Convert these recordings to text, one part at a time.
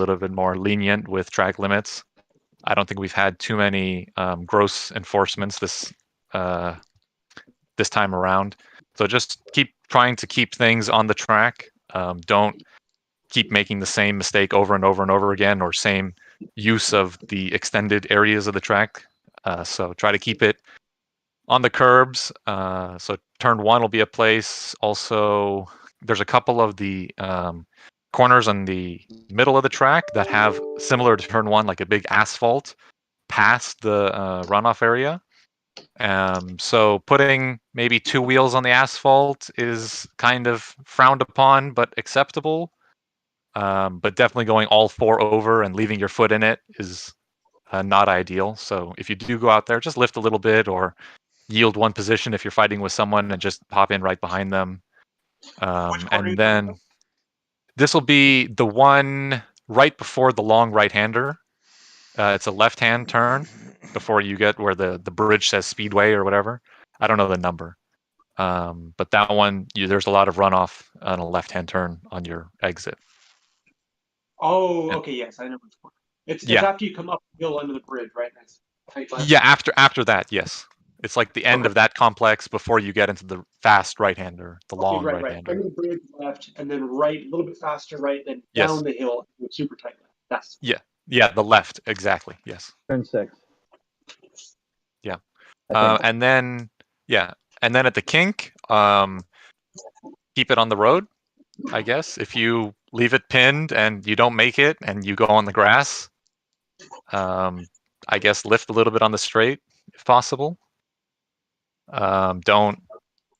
little bit more lenient with track limits. I don't think we've had too many gross enforcements this time around. So just keep trying to keep things on the track. Don't keep making the same mistake over and over and over again, or same use of the extended areas of the track. So try to keep it on the curbs. So turn 1 will be a place. Also, there's a couple of the corners on the middle of the track that have, similar to turn 1, like a big asphalt past the runoff area. So putting maybe 2 wheels on the asphalt is kind of frowned upon, but acceptable. But definitely going all 4 over and leaving your foot in it is not ideal. So if you do go out there, just lift a little bit or yield one position if you're fighting with someone and just pop in right behind them. And then this will be the one right before the long right-hander. It's a left-hand turn before you get where the bridge says Speedway or whatever. I don't know the number. But that one, there's a lot of runoff on a left-hand turn on your exit. Oh, okay, yes, I know which one. It's after you come up the hill under the bridge, right? Yeah, after that, yes. It's like the end of that complex before you get into the fast right-hander, the long right-hander. Under the bridge left, and then right, a little bit faster right, then down the hill with super tight left. That's the left, exactly. Yes. Turn 6. Yeah. And then at the kink, keep it on the road, I guess. If you leave it pinned and you don't make it and you go on the grass, I guess lift a little bit on the straight if possible. Don't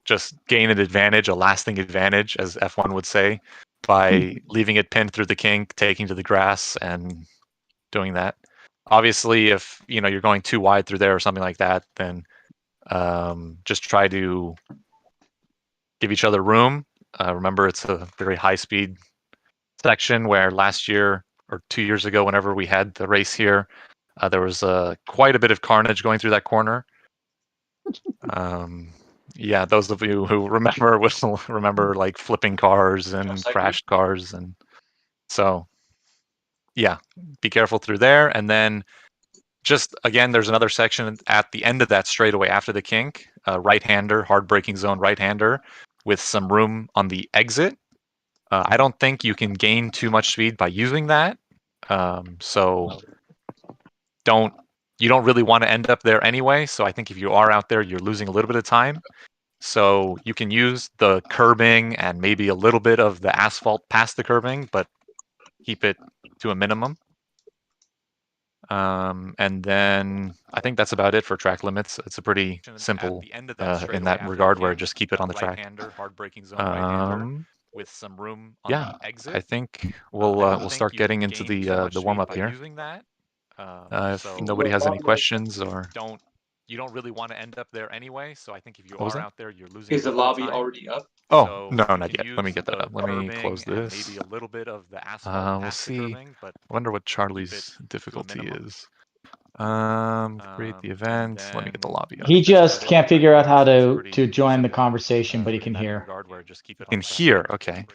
just gain an advantage, a lasting advantage, as F1 would say, by leaving it pinned through the kink, taking to the grass, and doing that. Obviously, if you're going too wide through there or something like that, then just try to give each other room. Remember, it's a very high-speed section where last year or 2 years ago, whenever we had the race here, there was quite a bit of carnage going through that corner. Yeah, those of you who remember will remember like flipping cars and crashed cars, and so yeah, be careful through there. And then just again, there's another section at the end of that straightaway after the kink, right-hander, hard braking zone right-hander, with some room on the exit. I don't think you can gain too much speed by using that, so you don't really want to end up there anyway. So I think if you are out there, you're losing a little bit of time. So you can use the curbing and maybe a little bit of the asphalt past the curbing, but keep it to a minimum. And then I think that's about it for track limits. It's a pretty simple in that regard, where just keep it on the track. With some room on the exit. I think we'll start getting into the warm up here. If nobody has any questions, or you don't really want to end up there anyway. So I think if you are out there, you're losing. Is the lobby already up? Oh, no, not yet. Let me get that up. Let me close this. Maybe a little bit of the asphalt. We'll see. I wonder what Charlie's difficulty is. Create the event. Let me get the lobby up. He just can't figure out how to join the conversation, but he can hear. Can hear, okay.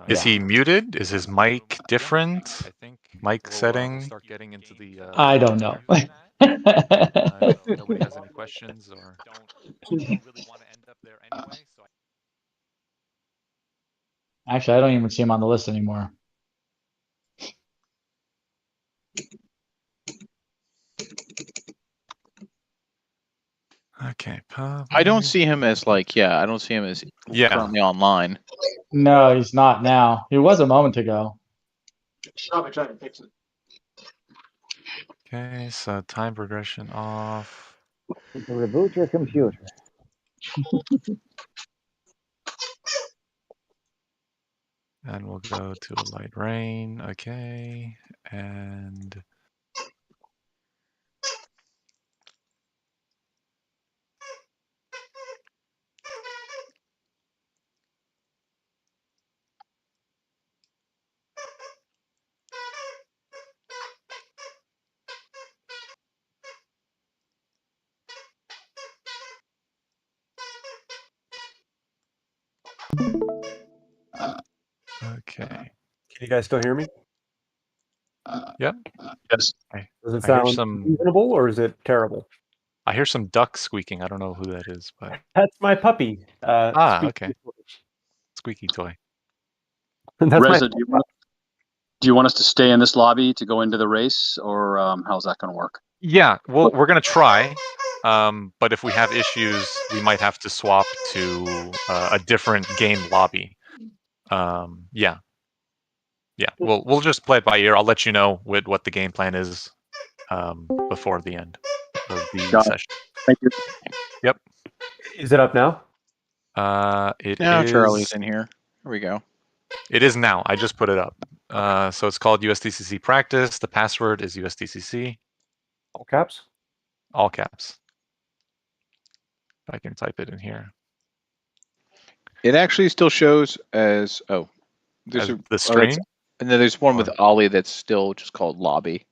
Is he muted? Is his mic different? Mic setting? I don't know. Nobody has any questions, or don't really want to end up there anyway. Actually, I don't even see him on the list anymore. Okay, I don't see him as I don't see him as currently online. No, he's not now. He was a moment ago. Stop it, trying to fix it. Okay, so time progression off. Reboot your computer. And we'll go to a light rain. Okay, and okay. Can you guys still hear me? Yep. Yes. Does it sound reasonable or is it terrible? I hear some ducks squeaking. I don't know who that is, but that's my puppy. Okay. Squeaky toy. Reza, do you want us to stay in this lobby to go into the race, or how's that going to work? Yeah, well, we're going to try, but if we have issues, we might have to swap to a different game lobby. Yeah. We'll just play it by ear. I'll let you know what the game plan is before the end of the session. Thank you. Yep. Is it up now? It now is. Charlie's in here. Here we go. It is now. I just put it up. So it's called USDCC Practice. The password is USDCC. All caps? All caps. If I can type it in here. It actually still shows as there's the screen, and then there's one with Ollie that's still just called lobby.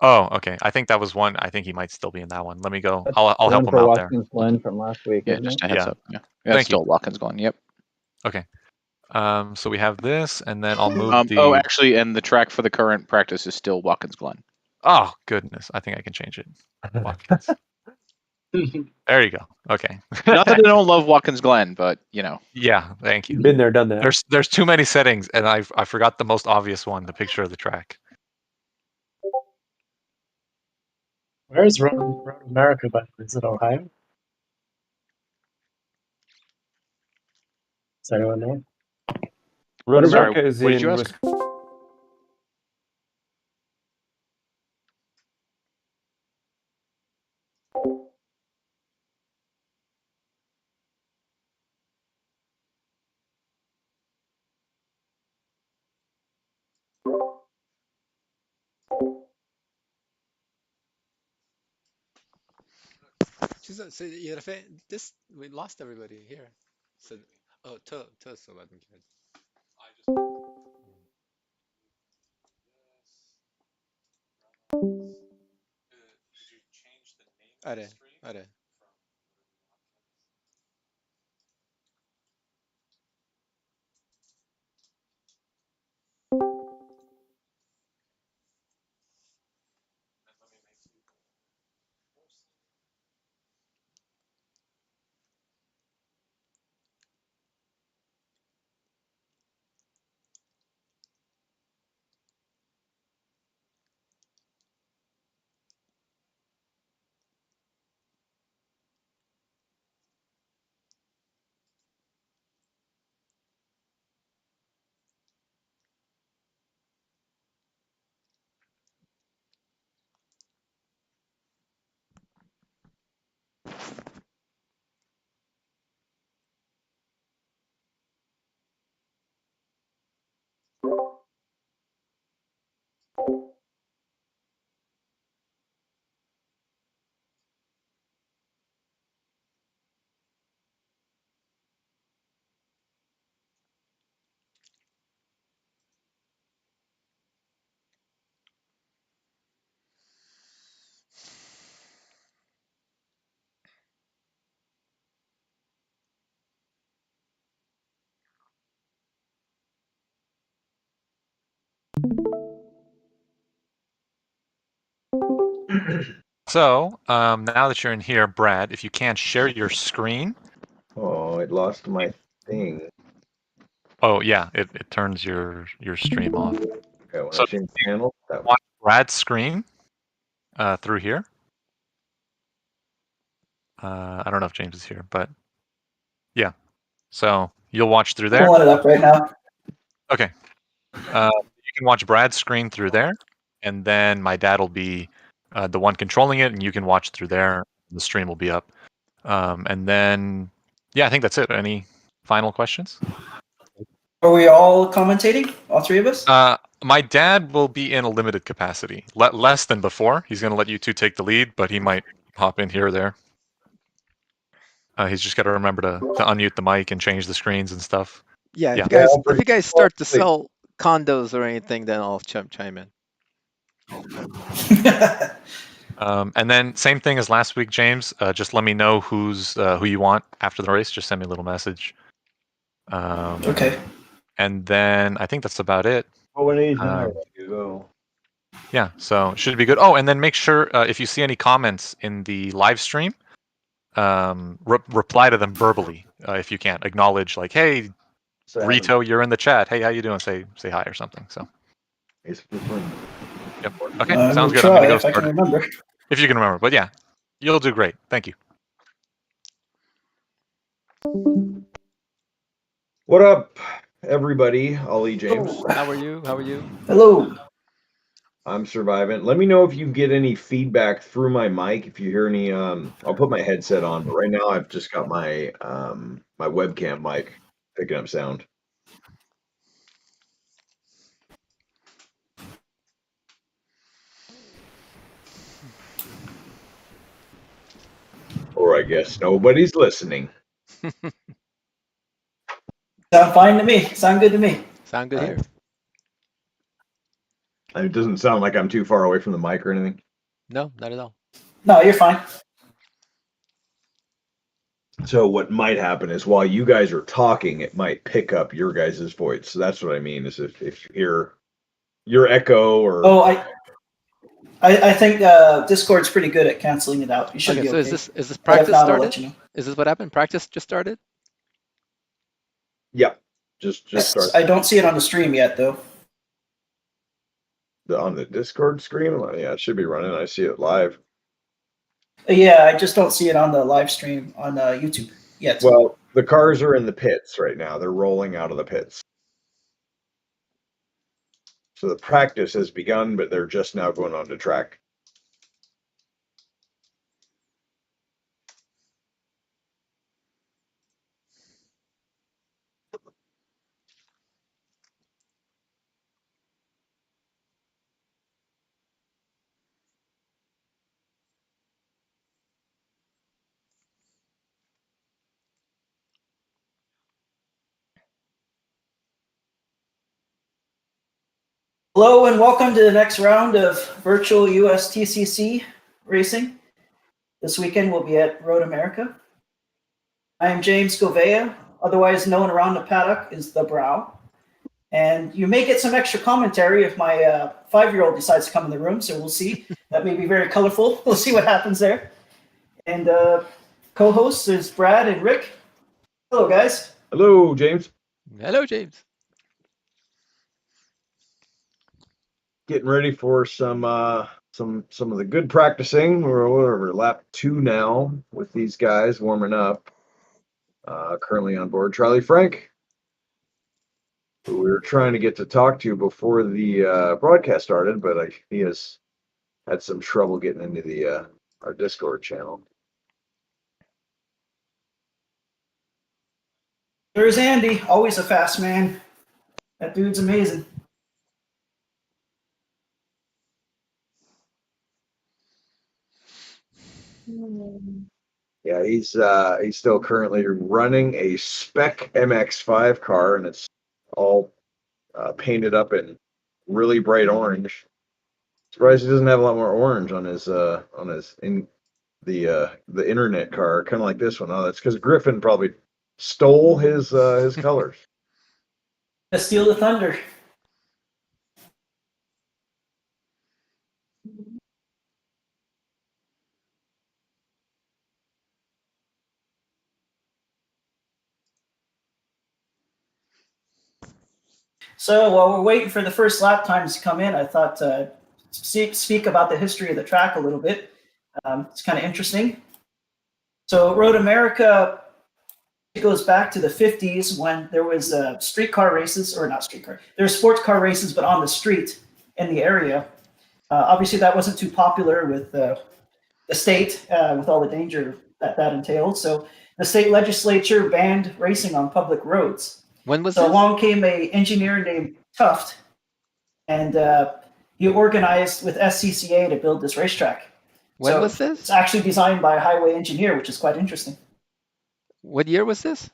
Oh, okay. I think that was one. I think he might still be in that one. Let me go. I'll help him out there. Glen from last week. Yeah, just a heads up. Yeah, Thank still you. Watkins Glen. Yep. Okay. So we have this, and then I'll move the. Oh, actually, and the track for the current practice is still Watkins Glen. Oh goodness! I think I can change it. Watkins. There you go. Okay. Not that I don't love Watkins Glen, but Yeah, thank you. Been there, done that. There's too many settings, and I forgot the most obvious one, the picture of the track. Where is Road America, but is it Ohio? Does anyone know? Road America is in Wisconsin. So this we lost everybody here. So tell us about them. آره. So now that you're in here, Brad, if you can share your screen. Oh, it lost my thing. Oh yeah, it turns your stream off. Okay, when So I change channel, that watch Brad's screen through here. I don't know if James is here, but yeah. So you'll watch through there. Pulling it up right now. Okay. You can watch Brad's screen through there, and then my dad will be the one controlling it, and you can watch through there. The stream will be up. And then, yeah, I think that's it. Any final questions? Are we all commentating? All three of us? My dad will be in a limited capacity, less than before. He's going to let you two take the lead, but he might hop in here or there. He's just got to remember to unmute the mic and change the screens and stuff. Yeah, if you guys start to sell condos or anything, then I'll chime in. And then same thing as last week, James. Just let me know who you want after the race. Just send me a little message. Okay. And then I think that's about it. you go. Yeah, so it should be good. Oh, and then make sure if you see any comments in the live stream, reply to them verbally if you can. Acknowledge like, hey, Rito, you're in the chat. Hey, how you doing? Say hi or something. So. Yep. Okay, sounds good. I'm gonna go start. If you can remember, but yeah, you'll do great. Thank you. What up, everybody? Ollie James. How are you? How are you? Hello. I'm surviving. Let me know if you get any feedback through my mic. If you hear any, I'll put my headset on. But right now, I've just got my my webcam mic picking up sound. Or I guess nobody's listening. Sound fine to me. Sound good to me. Sound good here. It doesn't sound like I'm too far away from the mic or anything. No, not at all. No, you're fine. So what might happen is while you guys are talking, it might pick up your guys' voice. So that's what I mean is if you hear your echo or... Oh, I think Discord's pretty good at canceling it out. You should be okay. So is this practice not, started? I'll let you know. Is this what happened? Practice just started? Yep. Just started. I don't see it on the stream yet, though. On the Discord screen? Well, yeah, it should be running. I see it live. Yeah, I just don't see it on the live stream on YouTube yet. Well, the cars are in the pits right now. They're rolling out of the pits. So the practice has begun, but they're just now going on to track. Hello and welcome to the next round of virtual USTCC racing. This weekend we'll be at Road America. I am James Govea, otherwise known around the paddock as The Brow. And you may get some extra commentary if my 5-year-old decides to come in the room, so we'll see. That may be very colorful. We'll see what happens there. And co-hosts is Brad and Rick. Hello, guys. Hello, James. Hello, James. Getting ready for some of the good practicing. We're lap 2 now with these guys warming up. Currently on board Charlie Frank, who we were trying to get to talk to before the broadcast started, but he has had some trouble getting into our Discord channel. There's Andy, always a fast man. That dude's amazing. Yeah, he's still currently running a spec MX-5 car, and it's all painted up in really bright orange. Surprised he doesn't have a lot more orange on his the internet car, kind of like this one. Oh, that's because Griffin probably stole his colors. Let's steal the thunder. So while we're waiting for the first lap times to come in, I thought speak about the history of the track a little bit. It's kind of interesting. So Road America, it goes back to the 50s when there was streetcar races, or not streetcar, there were sports car races, but on the street in the area. Obviously, that wasn't too popular with the state, with all the danger that entailed. So the state legislature banned racing on public roads. When was so this? along came an engineer named Tuft, and he organized with SCCA to build this racetrack. When was this? It's actually designed by a highway engineer, which is quite interesting. What year was this?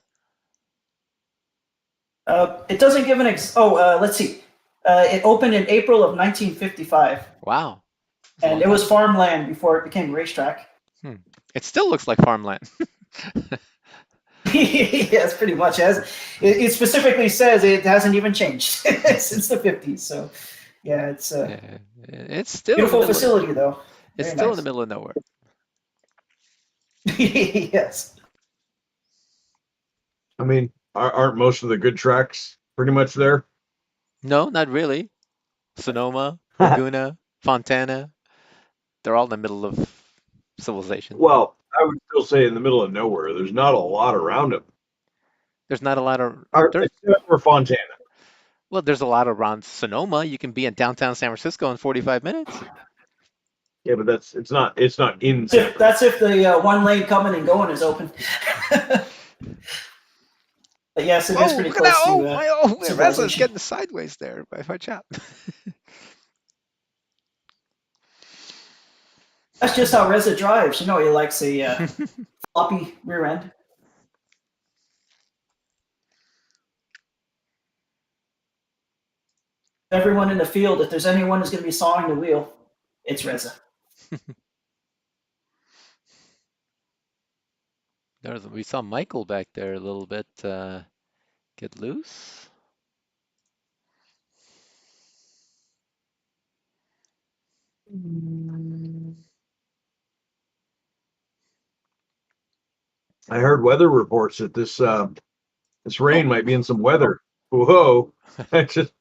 It doesn't give an let's see. It opened in April of 1955. Wow. And it was farmland before it became a racetrack. It still looks like farmland. Yes, pretty much. It specifically says it hasn't even changed since the 50s. So, Yeah, it's it's still beautiful facility though. It's still in the middle of nowhere. Yes. I mean, aren't most of the good tracks pretty much there? No, not really. Sonoma, Laguna, Fontana, they're all in the middle of civilization. Well, I would still say in the middle of nowhere. There's not a lot around them. There's not a lot of. Or Fontana. Well, there's a lot around Sonoma. You can be in downtown San Francisco in 45 minutes. Yeah, but it's not in. That's if the one lane coming and going is open. But yes, it is pretty close to Reza's getting sideways there. Watch out. That's just how Reza drives. You know, he likes a floppy rear end. Everyone in the field, if there's anyone who's going to be sawing the wheel, it's Reza. We saw Michael back there a little bit get loose. I heard weather reports that this rain might be in some weather. Whoa! I just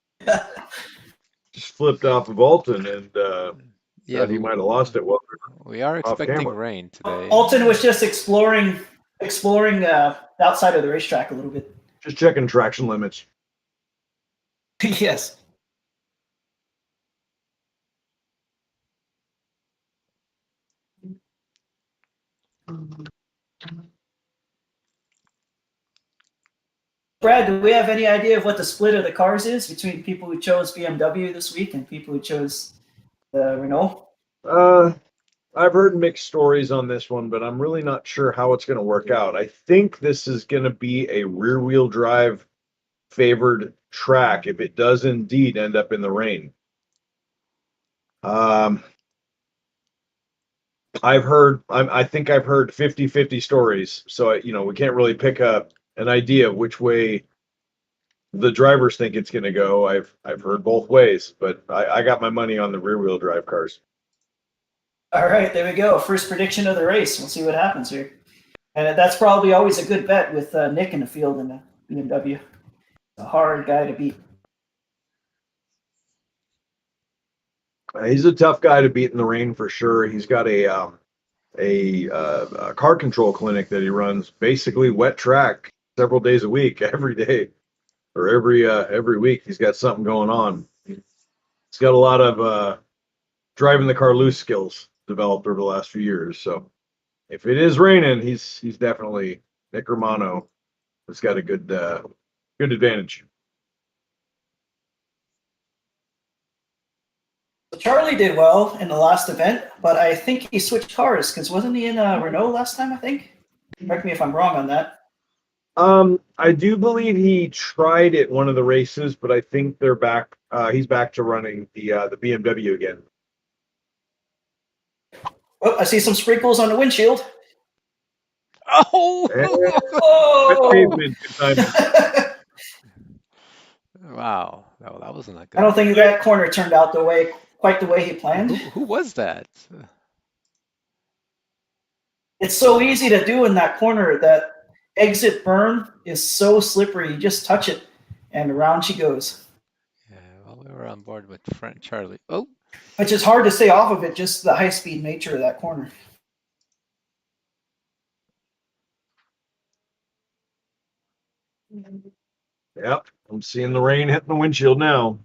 flipped off of Alton and thought he might have lost it. Well, we are expecting rain today. Alton was just exploring outside of the racetrack a little bit. Just checking traction limits. Yes. Brad, do we have any idea of what the split of the cars is between people who chose BMW this week and people who chose the Renault? I've heard mixed stories on this one, but I'm really not sure how it's going to work out. I think this is going to be a rear-wheel drive favored track if it does indeed end up in the rain. I think I've heard 50-50 stories, so we can't really pick up an idea of which way the drivers think it's going to go. I've heard both ways, but I got my money on the rear-wheel drive cars. All right, there we go. First prediction of the race. We'll see what happens here. And that's probably always a good bet with Nick in the field in the BMW. A hard guy to beat. He's a tough guy to beat in the rain for sure. He's got a car control clinic that he runs, basically wet track several days a week, every day or every week. He's got something going on. He's got a lot of driving the car loose skills developed over the last few years. So if it is raining, he's definitely Nick Romano has got a good advantage. Charlie did well in the last event, but I think he switched cars because wasn't he in Renault last time, I think? Correct me if I'm wrong on that. I do believe he tried it one of the races, but I think they're back. He's back to running the BMW again. Oh, I see some sprinkles on the windshield. Oh! Wow, no, that wasn't that good. I don't think that corner turned out quite the way he planned. Who was that? It's so easy to do in that corner. That exit berm is so slippery. You just touch it, and around she goes. Yeah, well, we were on board with Charlie. Oh, which is hard to stay off of it. Just the high-speed nature of that corner. Yep, I'm seeing the rain hitting the windshield now.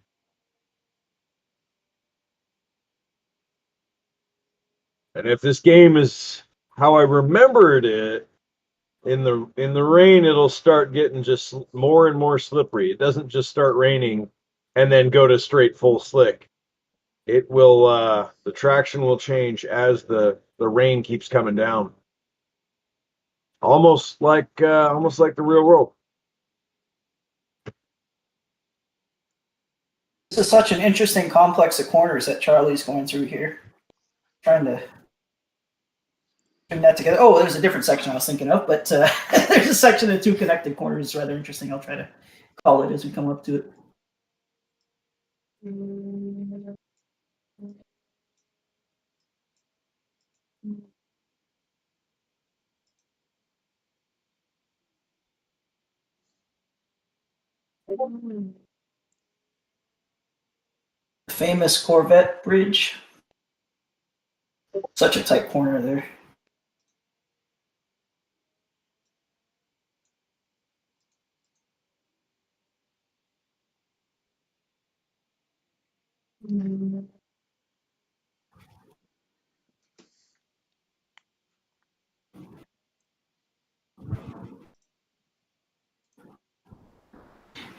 And if this game is how I remembered it, in the rain, it'll start getting just more and more slippery. It doesn't just start raining and then go to straight full slick. It will the traction will change as the rain keeps coming down. Almost like the real world. This is such an interesting complex of corners that Charlie's going through here. Trying to bring that together. Oh, there's a different section I was thinking of, but there's a section of two connected corners. Rather interesting. I'll try to call it as we come up to it. Famous Corvette Bridge. Such a tight corner there.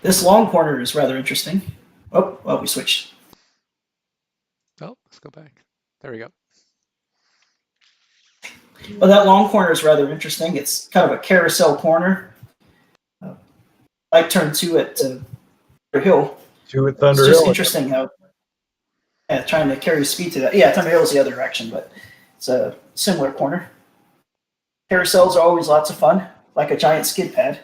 This long corner is rather interesting. Oh, well, we switched. Oh, let's go back. There we go. Well, that long corner is rather interesting. It's kind of a carousel corner. I turned two at Thunder Hill. Two at Thunder Hill. It's just Hill. interesting how trying to carry speed to that. Yeah, Thunder Hill is the other direction, but it's a similar corner. Carousels are always lots of fun, like a giant skid pad.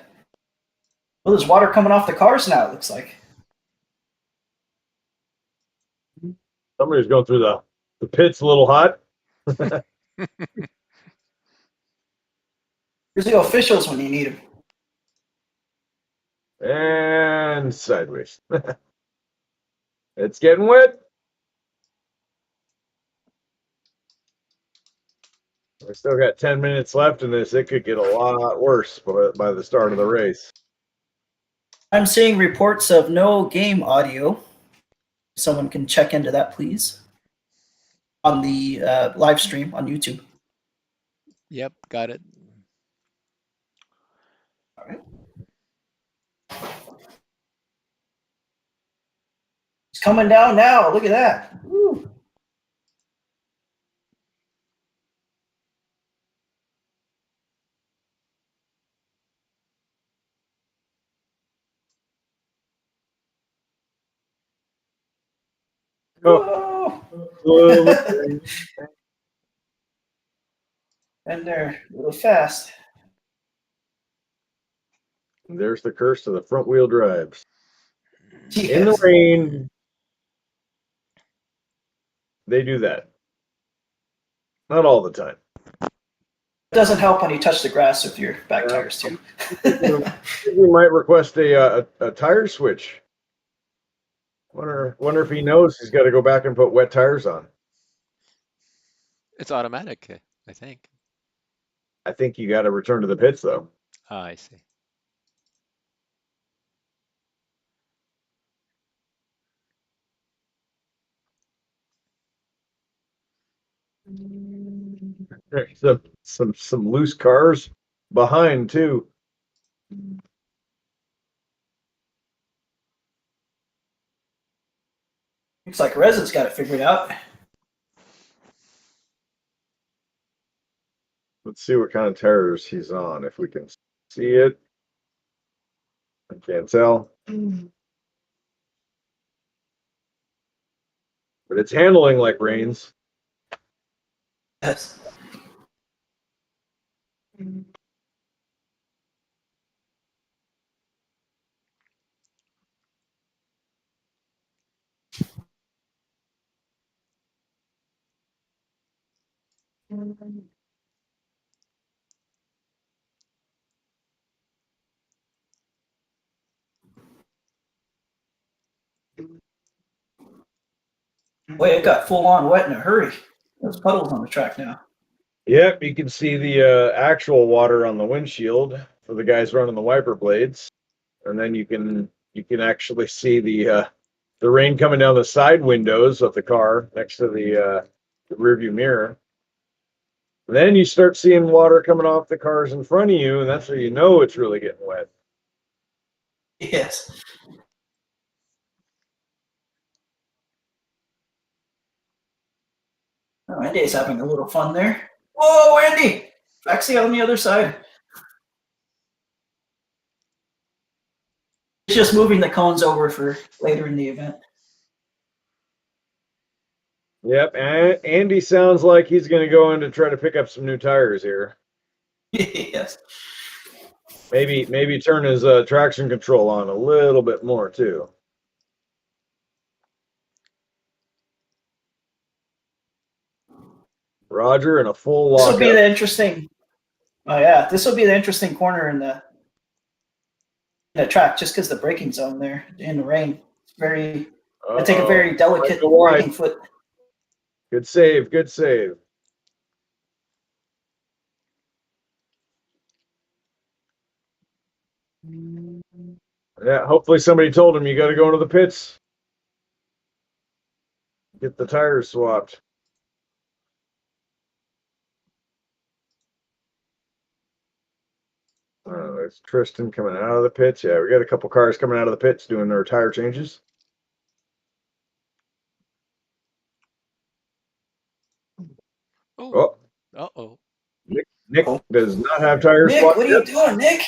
Well, there's water coming off the cars now, it looks like. Somebody's going through the pits a little hot. Here's the officials when you need them. And sideways. It's getting wet. We still got 10 minutes left in this. It could get a lot worse by the start of the race. I'm seeing reports of no game audio. Someone can check into that, please, on the live stream on YouTube. Yep, got it. All right. It's coming down now. Look at that. Woo. Oh. And they're a little fast. And there's the curse of the front wheel drives. Yes. In the rain, they do that. Not all the time. It doesn't help when you touch the grass with your back tires too. We might request a tire switch. Wonder if he knows he's got to go back and put wet tires on. It's automatic, I think. I think you got to return to the pits though. Ah, I see. There's some loose cars behind too. Looks like Reza's got it figured out. Let's see what kind of tires he's on, if we can see it. I can't tell. But it's handling like Reigns. Yes. Boy, it got full on wet in a hurry. There's puddles on the track now. Yep, you can see the actual water on the windshield for the guys running the wiper blades, and then you can actually see the rain coming down the side windows of the car next to the rearview mirror. And then you start seeing water coming off the cars in front of you, and that's where you know it's really getting wet. Yes. Oh, Andy's having a little fun there. Whoa, Andy! Backseat on the other side. It's just moving the cones over for later in the event. Yep, and Andy sounds like he's going to go in to try to pick up some new tires here. Yes. Maybe turn his traction control on a little bit more too. Roger, and a full This will lockup. be the interesting. Oh yeah, this will be the interesting corner in the track, just because the braking zone there in the rain. It's very. I take a very delicate braking foot. Good save. Good save. Yeah, hopefully somebody told him you got to go into the pits. Get the tires swapped. There's Tristan coming out of the pits. Yeah, we got a couple cars coming out of the pits doing their tire changes. Oh. Uh-oh. Nick does not have tires Nick, swapped. what are you doing, Nick?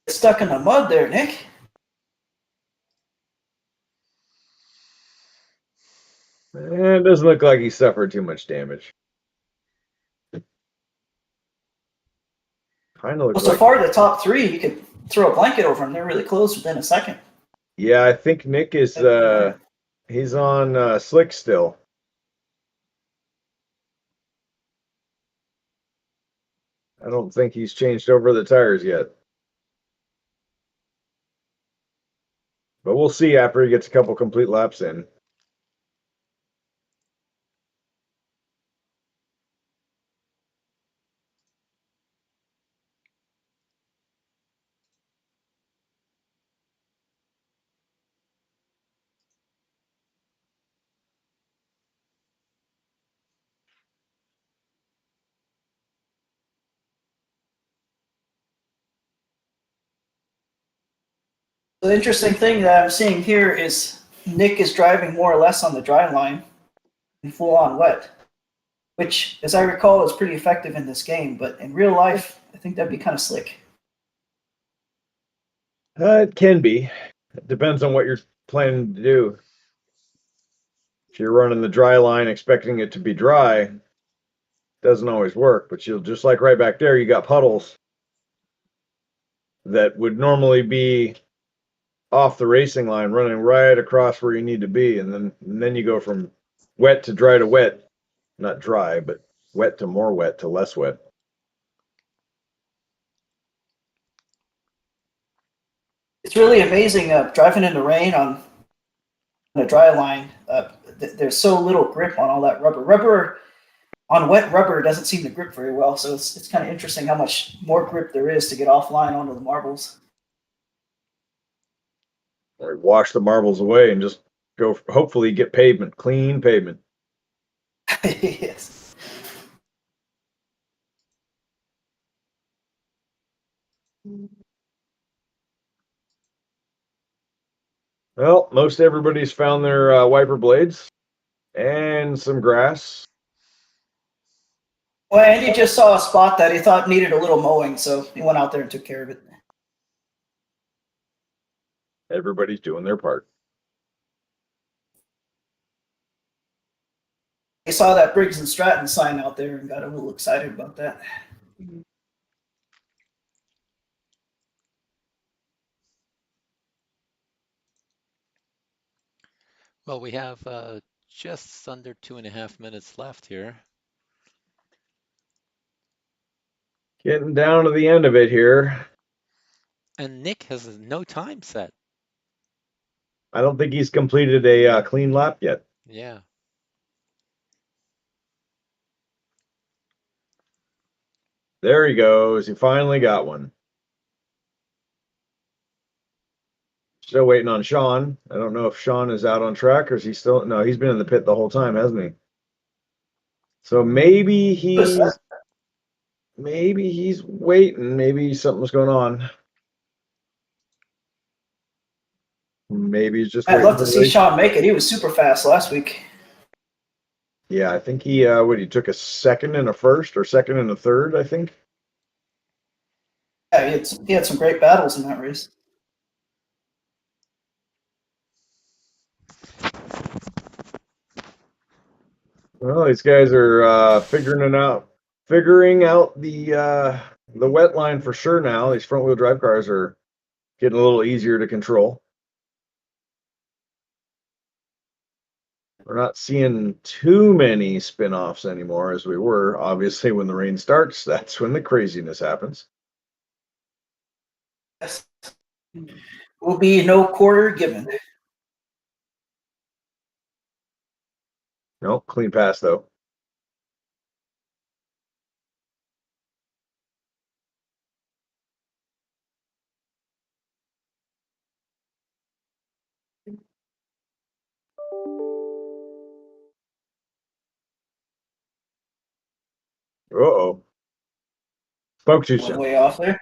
Stuck in the mud there, Nick. It doesn't look like he suffered too much damage. Kind of looks So like. far, the top three, you could throw a blanket over them. They're really close within a second. Yeah, I think Nick is. He's on slick still. I don't think he's changed over the tires yet. But we'll see after he gets a couple complete laps in. The interesting thing that I'm seeing here is Nick is driving more or less on the dry line and full on wet, which, as I recall, is pretty effective in this game. But in real life, I think that'd be kind of slick. It can be. It depends on what you're planning to do. If you're running the dry line expecting it to be dry, it doesn't always work. But you'll just like right back there, you got puddles that would normally be off the racing line, running right across where you need to be, and then you go from wet to dry to wet, not dry, but wet to more wet to less wet. It's really amazing driving in the rain on a dry line. There's so little grip on all that rubber. Rubber on wet rubber doesn't seem to grip very well, so it's kind of interesting how much more grip there is to get offline onto the marbles. Or wash the marbles away and just go, hopefully get pavement, clean pavement. Yes. Well, most everybody's found their wiper blades and some grass. Well, Andy just saw a spot that he thought needed a little mowing, so he went out there and took care of it. Everybody's doing their part. He saw that Briggs and Stratton sign out there and got a little excited about that. Well, we have just under 2.5 minutes left here. Getting down to the end of it here. And Nick has no time set. I don't think he's completed a clean lap yet. Yeah. There he goes. He finally got one. Still waiting on Sean. I don't know if Sean is out on track or is he still... No, he's been in the pit the whole time, hasn't he? So maybe he's waiting. Maybe something's going on. Maybe he's just... I'd love to see Sean make it. He was super fast last week. Yeah, I think he he took a second and a first or second and a third, I think. Yeah, he had some great battles in that race. Well, these guys are figuring out the wet line for sure now. These front wheel drive cars are getting a little easier to control. We're not seeing too many spin-offs anymore as we were. Obviously, when the rain starts, that's when the craziness happens. Will be no quarter given. No, clean pass though. Uh-oh. Spoke too soon. Way off there.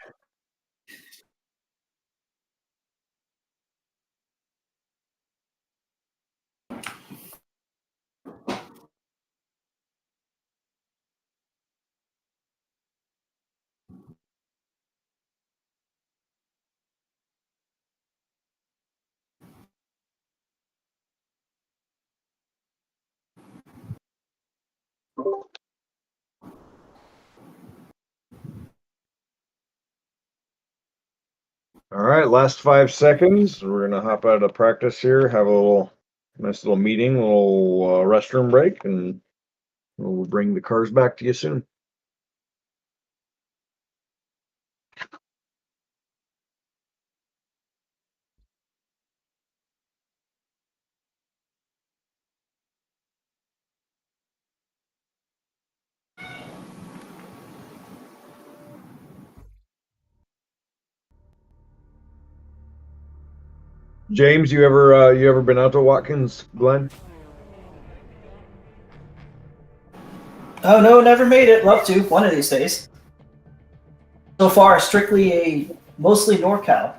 All right, last 5 seconds. We're gonna hop out of practice here, have a nice little meeting, a little restroom break, and we'll bring the cars back to you soon. James, you ever been out to Watkins Glen? Oh no, never made it. Love to one of these days. So far, strictly a mostly NorCal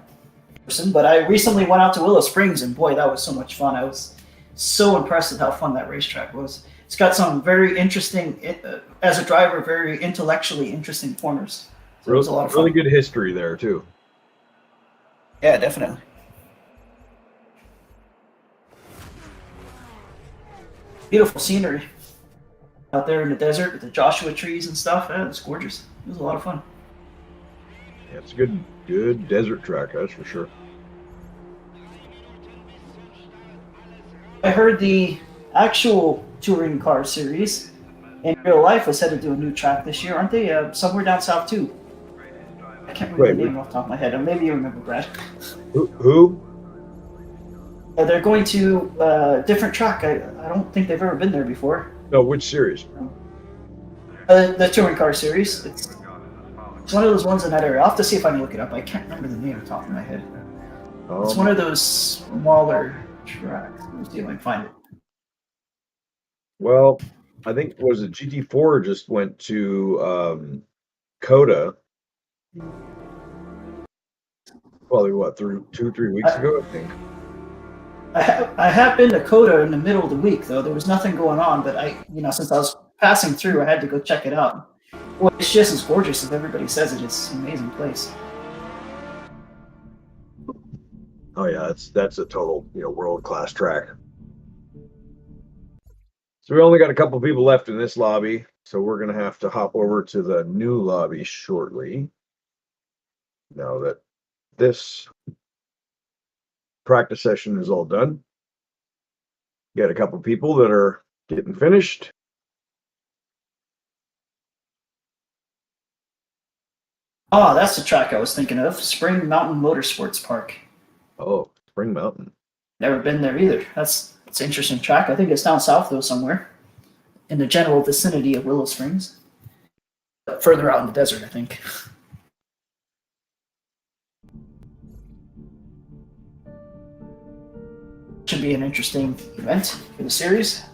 person, but I recently went out to Willow Springs, and boy, that was so much fun. I was so impressed with how fun that racetrack was. It's got some very interesting, as a driver, very intellectually interesting corners. So it was a lot of fun. Really good history there too. Yeah, definitely. Beautiful scenery out there in the desert with the Joshua trees and stuff. Yeah, it's gorgeous. It was a lot of fun. Yeah, it's a good desert track, that's for sure. I heard the actual touring car series in real life was headed to a new track this year, aren't they? Somewhere down south too. I can't remember the name off the top of my head. Maybe you remember, Brad. Who? They're going to a different track. I don't think they've ever been there before. No, which series? The touring car series. It's one of those ones in that area. I'll have to see if I can look it up. I can't remember the name off the top of my head. It's one of those smaller tracks. Let me see if I can find it. Well, I think was it GT4 just went to Coda. Probably what, 2-3 weeks ago, I think. I have been to Coda in the middle of the week though. There was nothing going on, but since I was passing through, I had to go check it out. Well, it's just as gorgeous as everybody says it. It's an amazing place. Oh yeah, that's a total world-class track. So we only got a couple people left in this lobby, so we're gonna have to hop over to the new lobby shortly. Now that this practice session is all done, got a couple people that are getting finished. Oh, that's the track I was thinking of. Spring Mountain Motorsports Park. Oh, Spring Mountain. Never been there either. It's an interesting track. I think it's down south though, somewhere in the general vicinity of Willow Springs, but further out in the desert, I think. Should be an interesting event for the series.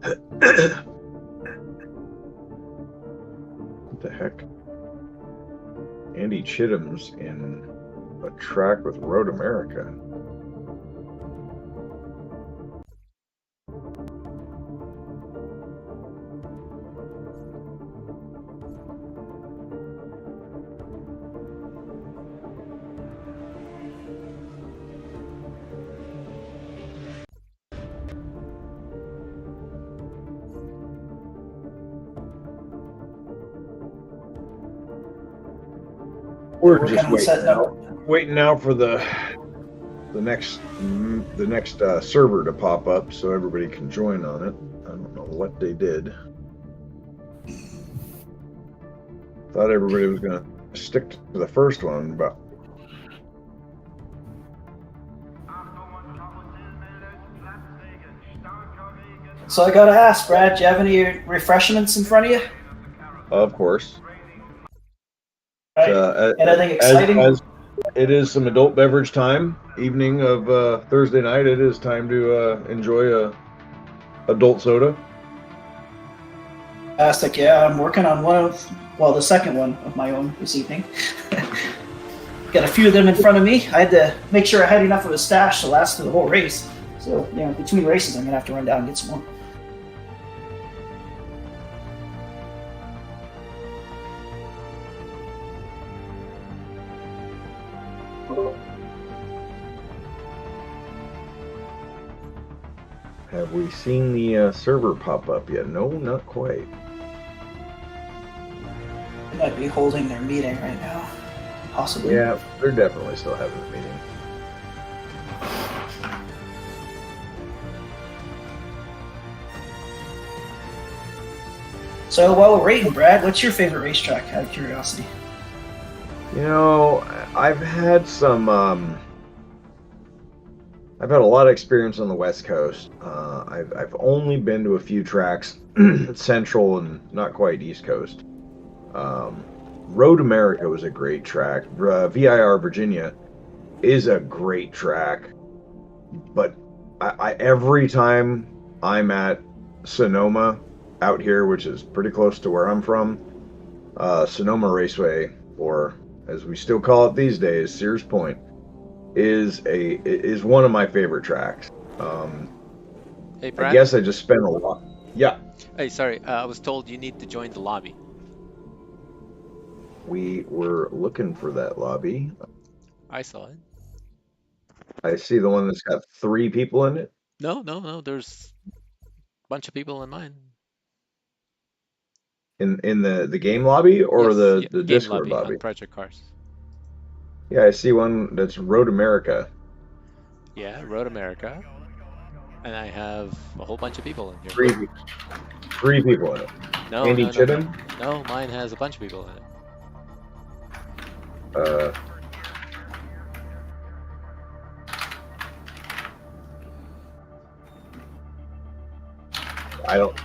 What the heck? Andy Chittum's in a track with Road America. We're just waiting now for the the next server to pop up so everybody can join on it. I don't know what they did. Thought everybody was gonna stick to the first one, but so I gotta ask, Brad, do you have any refreshments in front of you? of course. Right. Anything exciting? As it is some adult beverage time, evening of Thursday night, it is time to enjoy a adult soda. Fantastic, yeah. I'm working on the second one of my own this evening. Got a few of them in front of me. I had to make sure I had enough of a stash to last through the whole race. So, between races, I'm going to have to run down and get some more. Have we seen the server pop up yet? No, not quite. They might be holding their meeting right now. Possibly. Yeah, they're definitely still having a meeting. So while we're waiting, Brad, what's your favorite racetrack, out of curiosity? I've had I've had a lot of experience on the West Coast. I've only been to a few tracks, Central and not quite East Coast. Road America was a great track. VIR Virginia is a great track, but I every time I'm at Sonoma out here, which is pretty close to where I'm from, Sonoma Raceway, or as we still call it these days, Sears Point, is one of my favorite tracks. Hey, Brad? I guess I just spent a lot. Yeah. Hey, sorry. I was told you need to join the lobby. We were looking for that lobby. I saw it. I see the one that's got 3 people in it. No. There's a bunch of people in mine. In the game lobby or Yes, the game Discord lobby? on Project Cars. Yeah, I see one that's Road America. Yeah, Road America. And I have a whole bunch of people in here. 3 people in it. No, Andy no, Chittin? No, mine has a bunch of people in it.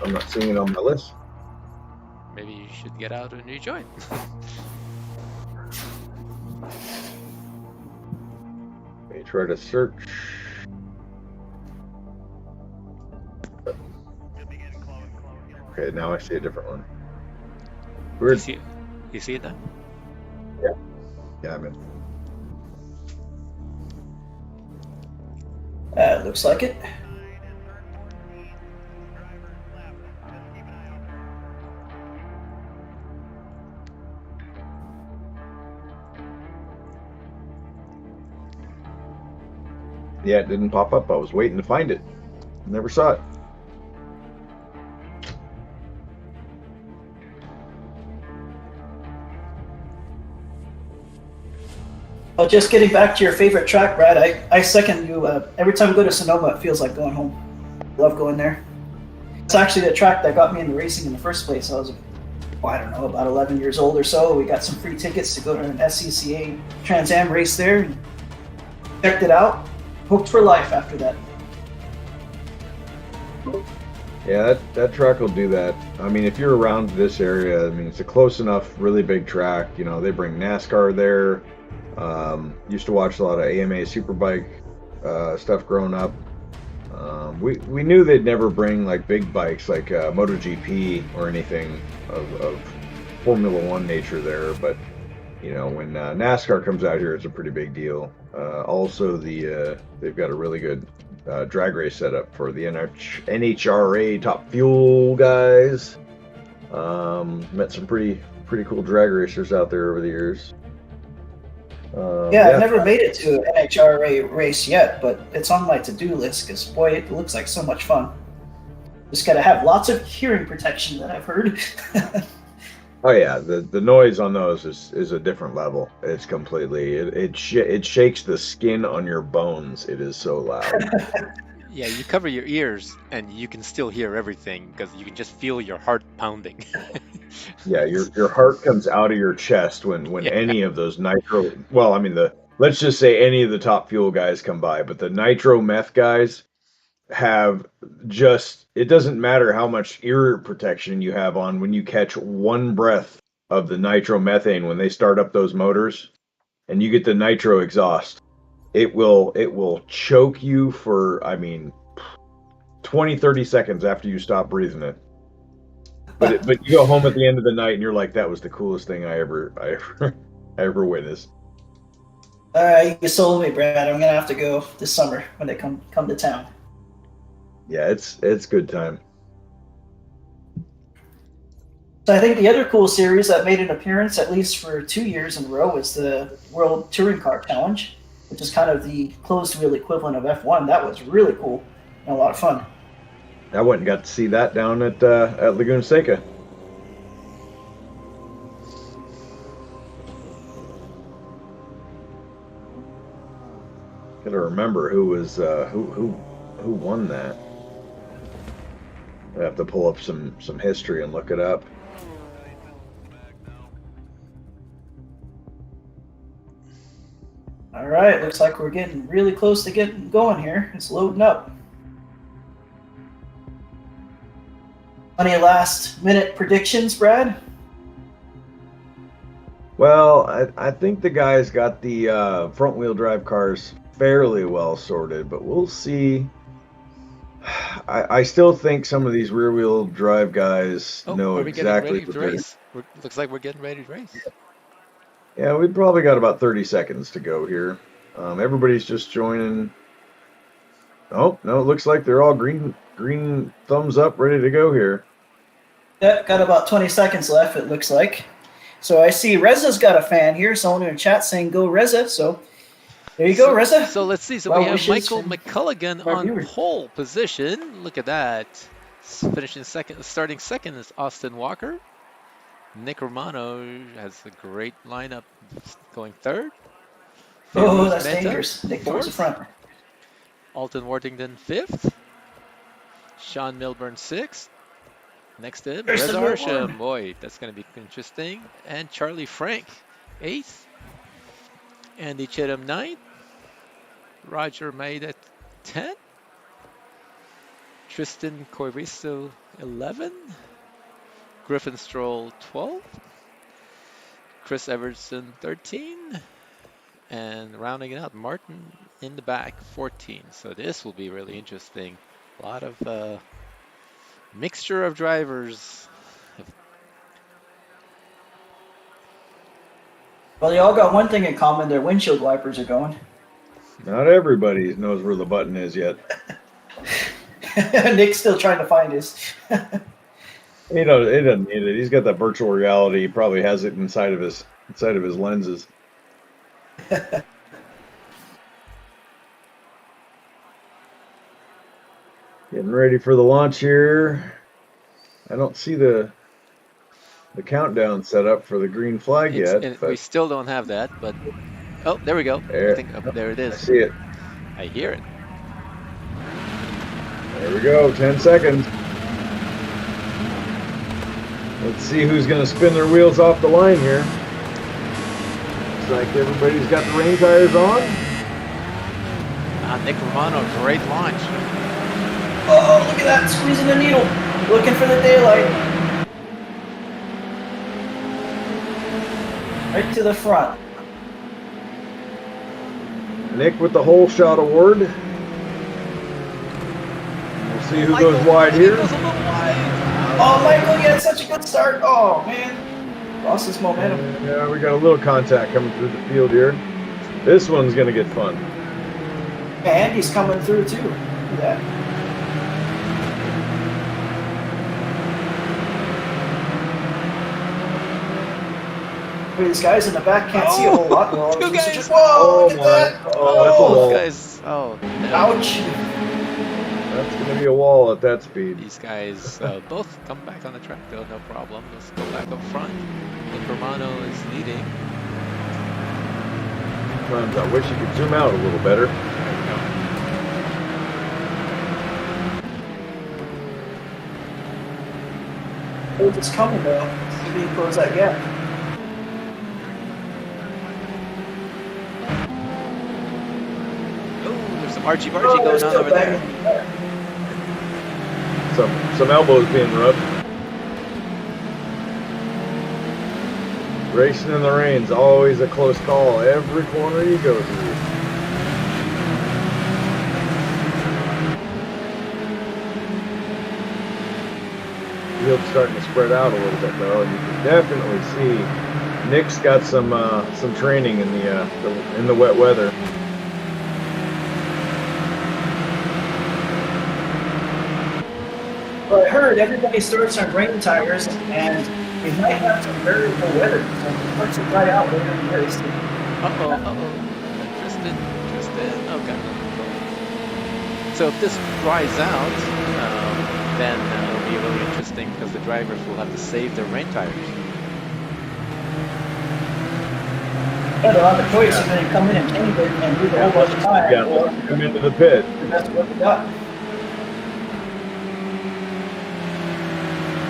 I'm not seeing it on my list. Maybe you should get out and rejoin. Let me try to search. Okay, now I see a different one. Weird. You see it now? Yeah, I'm in. Looks like it. Yeah, it didn't pop up. I was waiting to find it. Never saw it. Well, just getting back to your favorite track, Brad, I second you. Every time I go to Sonoma, it feels like going home. Love going there. It's actually the track that got me into racing in the first place. I was, I don't know, about 11 years old or so. We got some free tickets to go to an SCCA Trans Am race there. And checked it out. Hooked for life after that. Yeah, that track will do that. I mean, if you're around this area, I mean, it's a close enough, really big track. They bring NASCAR there. Used to watch a lot of AMA Superbike stuff growing up. We knew they'd never bring like big bikes like MotoGP or anything of Formula One nature there, but when NASCAR comes out here, it's a pretty big deal. Also, they've got a really good drag race setup for the NHRA Top Fuel guys. Met some pretty cool drag racers out there over the years. I've never made it to an NHRA race yet, but it's on my to-do list because, boy, it looks like so much fun. Just got to have lots of hearing protection that I've heard. Oh yeah, the noise on those is a different level. It's completely it shakes the skin on your bones. It is so loud. Yeah, you cover your ears and you can still hear everything because you can just feel your heart pounding. Yeah, your heart comes out of your chest when Yeah. any of those nitro. Well, I mean let's just say any of the top fuel guys come by, but the nitro meth guys have just, it doesn't matter how much ear protection you have on when you catch one breath of the nitromethane when they start up those motors and you get the nitro exhaust, it will choke you for, I mean, 20-30 seconds after you stop breathing it. But you go home at the end of the night and you're like, that was the coolest thing I ever witnessed. All right, you sold me, Brad. I'm gonna have to go this summer when they come to town. Yeah, it's good time. So I think the other cool series that made an appearance at least for 2 years in a row was the World Touring Car Challenge, which is kind of the closed wheel equivalent of F1. That was really cool and a lot of fun. I went and got to see that down at Laguna Seca. Gotta remember who was who won that. I have to pull up some history and look it up. All right, looks like we're getting really close to getting going here. It's loading up. Any last minute predictions, Brad? Well, I think the guys got the front wheel drive cars fairly well sorted, but we'll see. I still think some of these rear wheel drive guys know exactly what they're doing. Looks like we're getting ready to race. Yeah, we've probably got about 30 seconds to go here. Everybody's just joining. Oh, no, it looks like they're all green thumbs up, ready to go here. Yeah, got about 20 seconds left, it looks like. So I see Reza's got a fan here, someone in the chat saying go Reza, so there you go, Reza. So let's see, so we have Michael McCulligan on pole position. Look at that. Finishing second, starting second is Austin Walker. Nick Romano has a great lineup going third. Oh, that's dangerous. Nick towards the front. Alton Worthington fifth. Sean Milburn sixth. Next to him, Reza Arsham. Boy, that's going to be interesting. And Charlie Frank eighth. Andy Chittum ninth. Roger Maid at 10. Tristan Corvisto 11. Griffin Stroll 12. Chris Everson 13. And rounding it out, Martin in the back 14. So this will be really interesting. A lot of mixture of drivers. Well, they all got one thing in common. Their windshield wipers are going. Not everybody knows where the button is yet. Nick's still trying to find his. He doesn't need it. He's got that virtual reality. He probably has it inside of his lenses. Getting ready for the launch here. I don't see the countdown set up for the green flag yet. But we still don't have that, but oh, there we go. I think there it is. I see it. I hear it. There we go. 10 seconds. Let's see who's going to spin their wheels off the line here. Looks like everybody's got the rain tires on. Nick Romano, great launch. Oh, look at that, squeezing the needle, looking for the daylight. Right to the front. Nick with the whole shot award. We'll see who goes wide here. Oh, Michael, you had such a good start. Oh, man. Lost his momentum. Yeah, we got a little contact coming through the field here. This one's going to get fun. Andy's coming through, too. Look at that. These guys in the back can't see a whole lot. Whoa, look at that. Oh, that's a wall. Guys, Oh, no. Ouch! That's going to be a wall at that speed. These guys both come back on the track though, no problem. Let's go back up front. Nick Romano is leading. Sometimes I wish you could zoom out a little better. There we go. Oh, it's coming though. Maybe you close that gap. Oh, there's some archie-barchie going on over there. Some elbows being rubbed. Racing in the rain's always a close call. Every corner you go through. Field's starting to spread out a little bit though, and you can definitely see Nick's got some training in the wet weather. Well, I heard everybody starts on rain tires, and we might have some variable weather. So it starts to dry out later in the race. Tristan. Okay. So if this dries out, then it'll be really interesting because the drivers will have to save their rain tires. Yeah, they'll have a choice if they come in and change it and lose a whole bunch of time, Yeah, or come into the pit. that's what we got.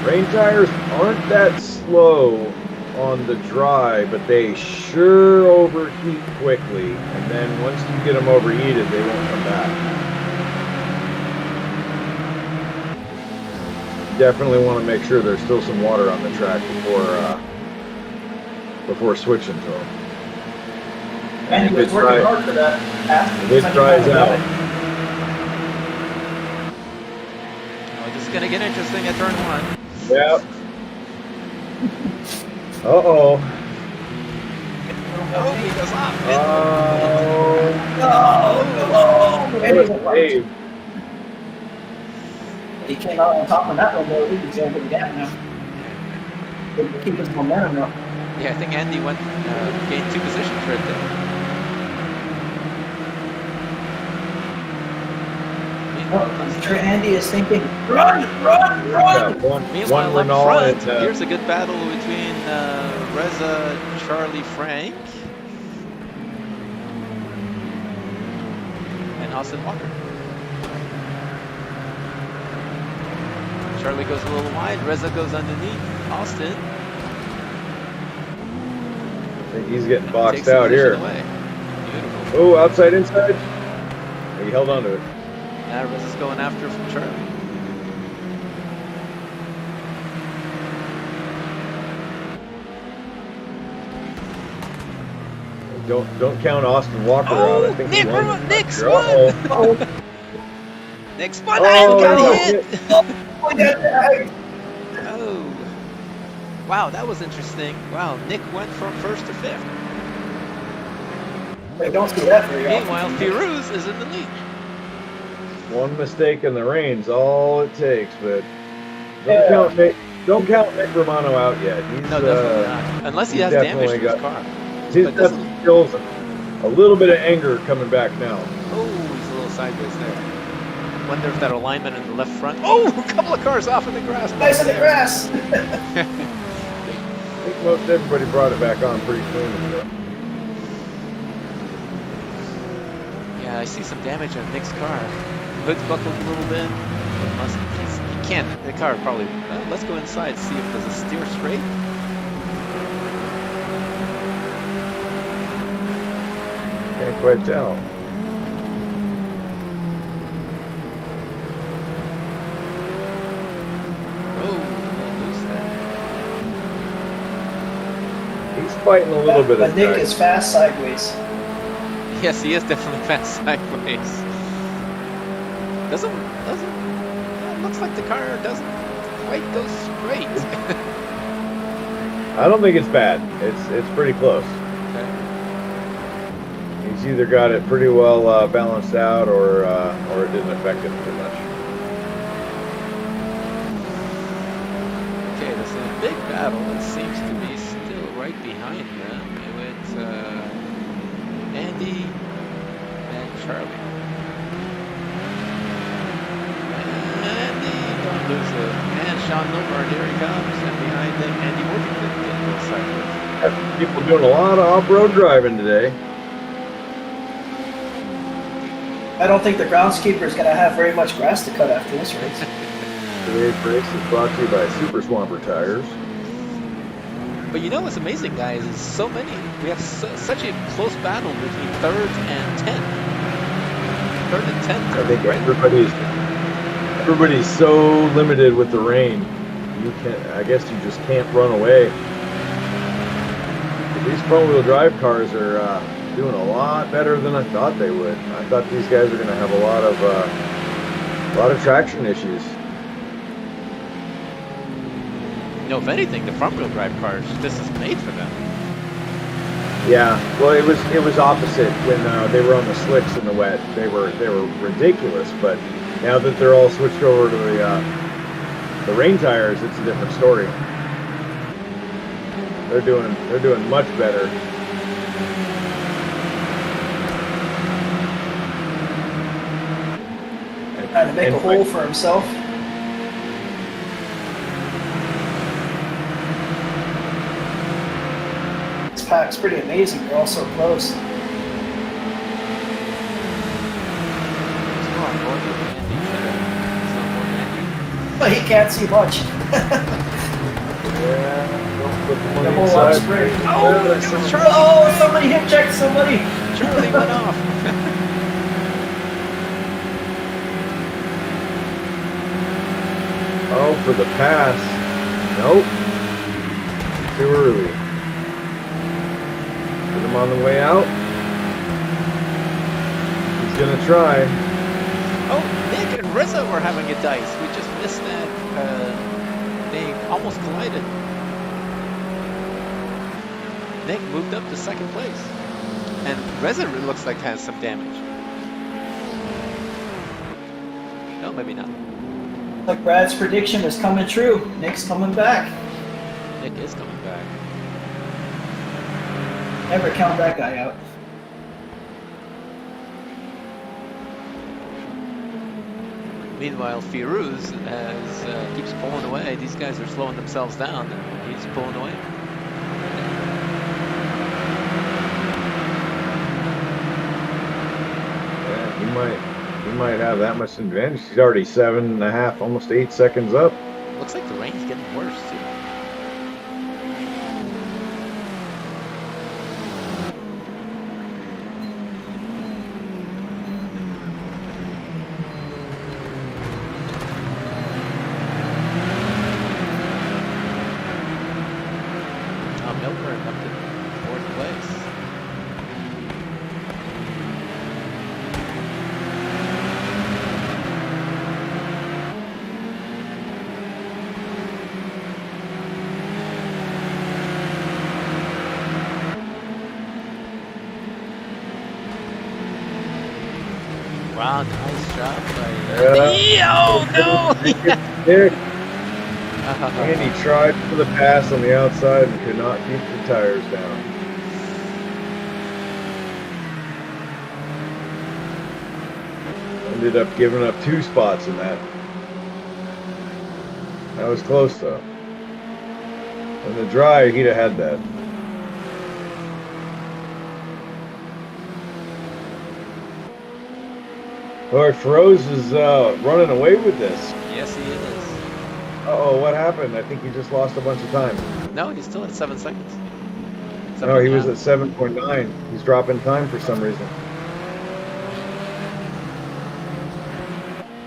Rain tires aren't that slow on the dry, but they sure overheat quickly. And then once you get them overheated, they won't come back. Definitely want to make sure there's still some water on the track before switching to them. And he was working hard for that. If it dries out. Oh, this is going to get interesting at turn 1. Yep. Uh-oh. Oh, he goes off. Oh, Dave. He came out on top of that one though. He's over the gap now. He'll keep his momentum up. Yeah, I think Andy gained 2 positions right there. I'm sure Andy is thinking, run! Meanwhile, one up front, and, here's a good battle between Reza, Charlie, Frank, and Austin Walker. Charlie goes a little wide, Reza goes underneath Austin. I think he's getting boxed out here. Beautiful. Oh, outside, inside. He held on to it. Now Reza's going after from Charlie. Don't count Austin Walker out. I think Nick spun! Nick spun and got hit! Oh. Wow, that was interesting. Wow, Nick went from 1st to 5th. I don't see that very often. Meanwhile, Firuz is in the lead. One mistake in the rain's all it takes, but don't count Nick Romano out yet. He's, no, definitely not. Unless he has damage to his car. He's got some skills, a little bit of anger coming back now. Oh, he's a little sideways there. Wonder if that alignment in the left front. Oh, a couple of cars off in the grass. Nice in the grass. I think most everybody brought it back on pretty clean. Yeah, I see some damage on Nick's car. Hood's buckled a little bit. He can't. The car probably. Let's go inside, see if there's a steer straight. Can't quite tell. Fighting a little bit. But Nick is fast sideways. Yes, he is definitely fast sideways. Doesn't. Looks like the car doesn't quite go straight. I don't think it's bad. It's pretty close. Okay. He's either got it pretty well balanced out, or it didn't affect him too much. Okay, this is a big battle. It seems to be right behind them with Andy and Charlie. elusive. And Sean Milburn, here he comes. And behind him, Andy Worthington getting a little sideways. People doing a lot of off-road driving today. I don't think the groundskeeper is going to have very much grass to cut after this race. Today's race is brought to you by Super Swamper Tires. But you know what's amazing, guys, is so many. We have such a close battle between 3rd and 10th. 3rd and 10th. I think everybody's so limited with the rain. You can't. I guess you just can't run away. But these front-wheel drive cars are doing a lot better than I thought they would. I thought these guys are going to have a lot of traction issues. No, if anything, the front-wheel drive cars, this is made for them. Yeah, well, it was opposite when they were on the slicks in the wet. They were ridiculous, but now that they're all switched over to the rain tires, it's a different story. They're doing much better. Trying to make a hole for himself. This pack's pretty amazing. They're all so close. But he can't see much. The whole lot's great. Oh, somebody hit checked somebody. Charlie went off. Oh, for the pass. Nope. Too early. Put him on the way out. He's going to try. Oh, Nick and Reza were having a dice. We just missed that. They almost collided. Nick moved up to 2nd place. And Reza looks like has some damage. No, maybe not. Like Brad's prediction is coming true. Nick's coming back. Nick is coming back. Never count that guy out. Meanwhile, Firuz keeps pulling away. These guys are slowing themselves down, and he's pulling away. Yeah, he might have that much advantage. He's already 7.5, almost 8 seconds up. Looks like the rain's getting worse too. Milburn up to 4th place. Wow, nice job by oh no! And he tried for the pass on the outside and could not keep the tires down. Ended up giving up 2 spots in that. That was close though. In the dry, he'd have had that. Lord Feroz is running away with this. Yes, he is. Uh-oh, what happened? I think he just lost a bunch of time. No, he's still at 7 seconds. No, he was at 7.9. He's dropping time for some reason.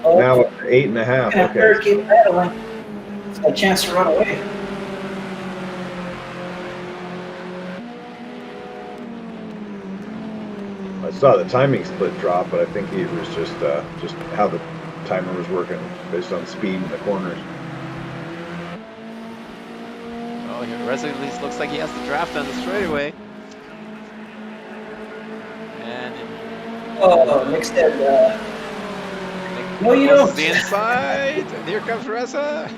Oh, now at 8.5. Okay. Keep battling. It's got a chance to run away. I saw the timing split drop, but I think it was just how the timer was working based on speed in the corners. Oh, here Reza at least looks like he has the draft on the straightaway. And Nick's dead. No, you don't. The inside. And here comes Reza.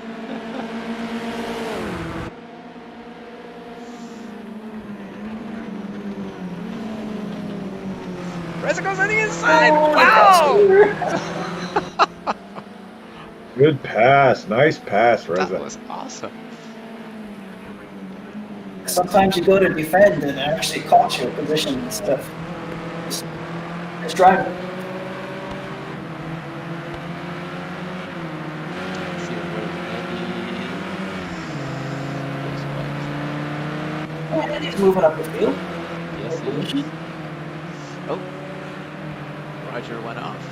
Reza goes on the inside. Wow! Good pass. Nice pass, Reza. That was awesome. Sometimes you go to defend and it actually costs you a position instead of just driving. And he's moving up the field. Yes, he is. Oh, Roger went off.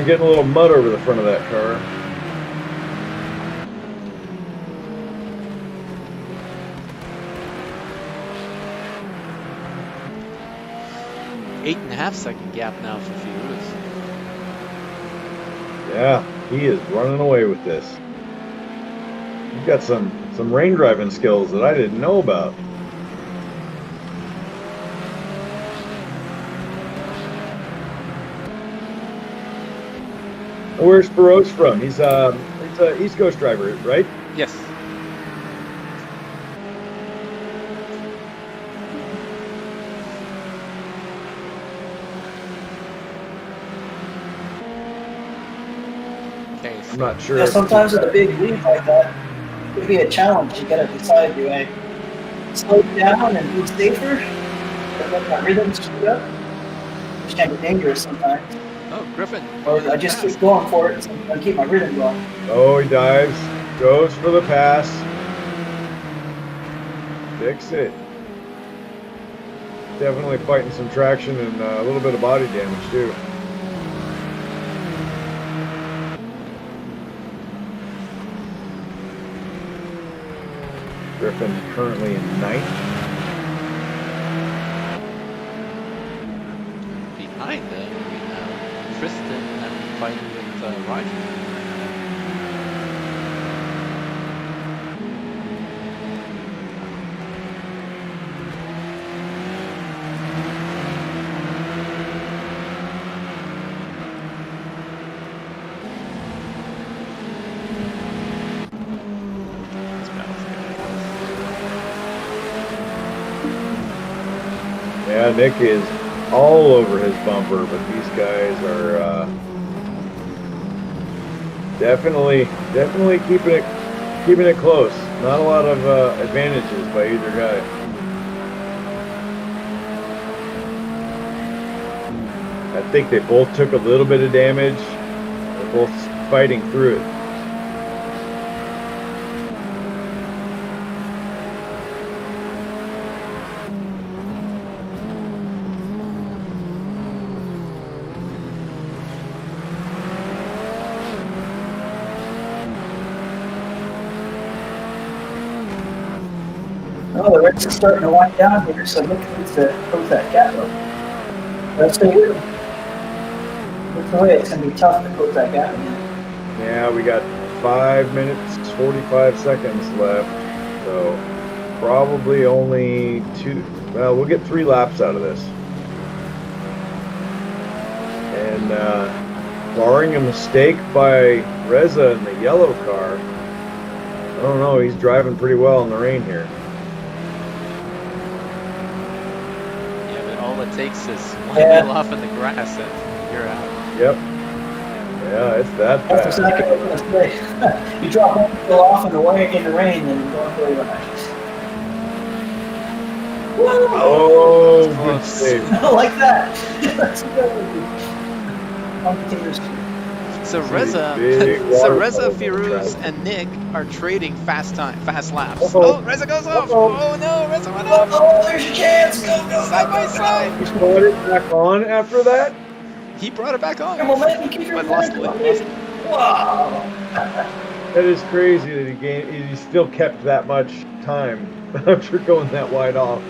Getting a little mud over the front of that car. .5 second gap now for Fioruz. Yeah, he is running away with this. He's got some rain driving skills that I didn't know about. Where's Feroz from? He's an East Coast driver, right? Yes. Okay. I'm not sure. Yeah, sometimes with a big lead like that, it could be a challenge. You gotta decide, do I slow down and be safer, or let my rhythm speed up, which can be dangerous sometimes. Oh, Griffin. Or I just keep going for it and keep my rhythm going. Oh, he dives, goes for the pass. Fix it. Definitely fighting some traction and a little bit of body damage too. Griffin currently in ninth. Behind them, we have Tristan and fighting with Roger. Yeah, Nick is all over his bumper, but these guys are definitely keeping it close. Not a lot of advantages by either guy. I think they both took a little bit of damage. They're both fighting through it. Oh, the race is starting to wind down here, so Nick needs to close that gap up. That's the way. That's the way. It's going to be tough to close that gap again. Yeah, we got 5 minutes, 45 seconds left. So probably only two. Well, we'll get 3 laps out of this. And barring a mistake by Reza in the yellow car, I don't know, he's driving pretty well in the rain here. Yeah, but all it takes is one wheel off in the grass and you're out. Yep. Yeah, it's that bad. That's exactly what I was going to say. You drop one wheel off in the rain and you don't really relax. Oh, good save. Like that. That's good. So Reza, Fioruz, and Nick are trading fast laps. Oh, Reza goes off. Oh no, Reza went off. Oh, there's your chance. Go, side by side. He brought it back on after that? He brought it back on. But lost it. Wow. That is crazy that he still kept that much time after going that wide off.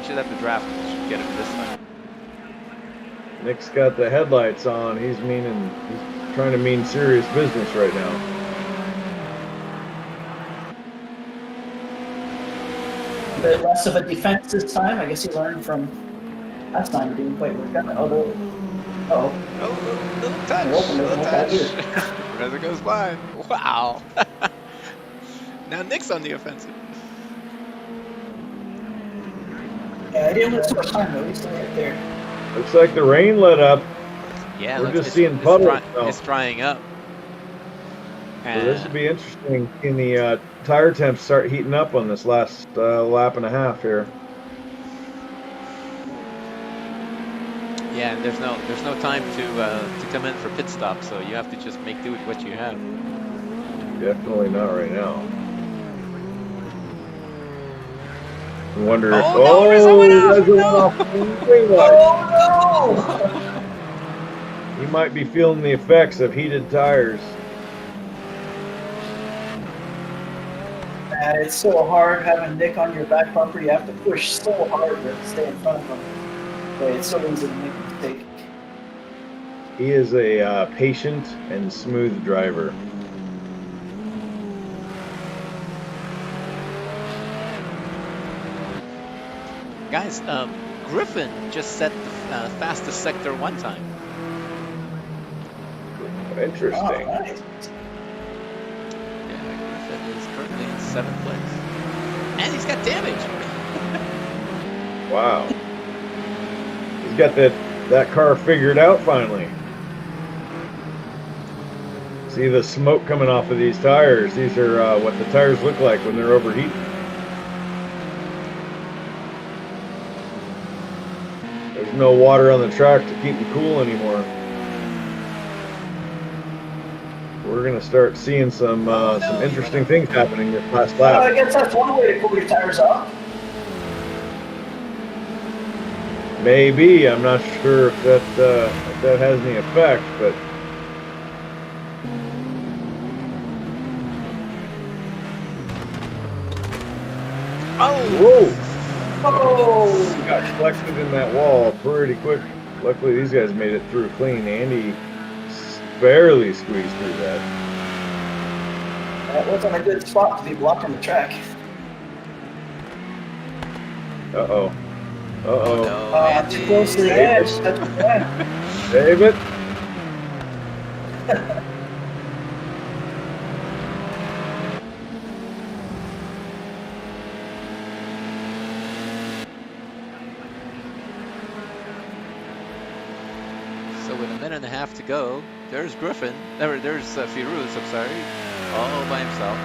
Should have the draft. Should get him this time. Nick's got the headlights on. He's trying to mean serious business right now. A bit less of a defense this time. I guess he learned from last time. It didn't quite work out. Although Oh, little touch. Little touch. Reza goes by. Wow. Now Nick's on the offensive. Yeah, I didn't lose too much time though. He's still right there. Looks like the rain let up. Yeah, we're just seeing puddles. It's drying up. So this would be interesting. In the tire temps start heating up on this last lap and a half here. Yeah, and there's no time to come in for pit stop, so you have to just make do with what you have. Definitely not right now. I wonder if no! He might be feeling the effects of heated tires. It's so hard having Nick on your back bumper. You have to push so hard to stay in front of him. But it's so easy to make a mistake. He is a patient and smooth driver. Guys, Griffin just set the fastest sector one time. Interesting. Oh, nice. Yeah, Griffin is currently in 7th place. And he's got damage. Wow. He's got that car figured out finally. See the smoke coming off of these tires. These are what the tires look like when they're overheating. There's no water on the track to keep them cool anymore. We're gonna start seeing some interesting things happening this last lap. I guess that's one way to cool your tires off. Maybe. I'm not sure if that has any effect, but whoa! Oh! Got flexed in that wall pretty quick. Luckily, these guys made it through clean. Andy barely squeezed through that. That wasn't a good spot to be blocking the track. Uh-oh. Uh-oh. Too close to the edge. That's the plan. Save it. So with a minute and a half to go, there's Griffin. There's Firouz, I'm sorry, all by himself.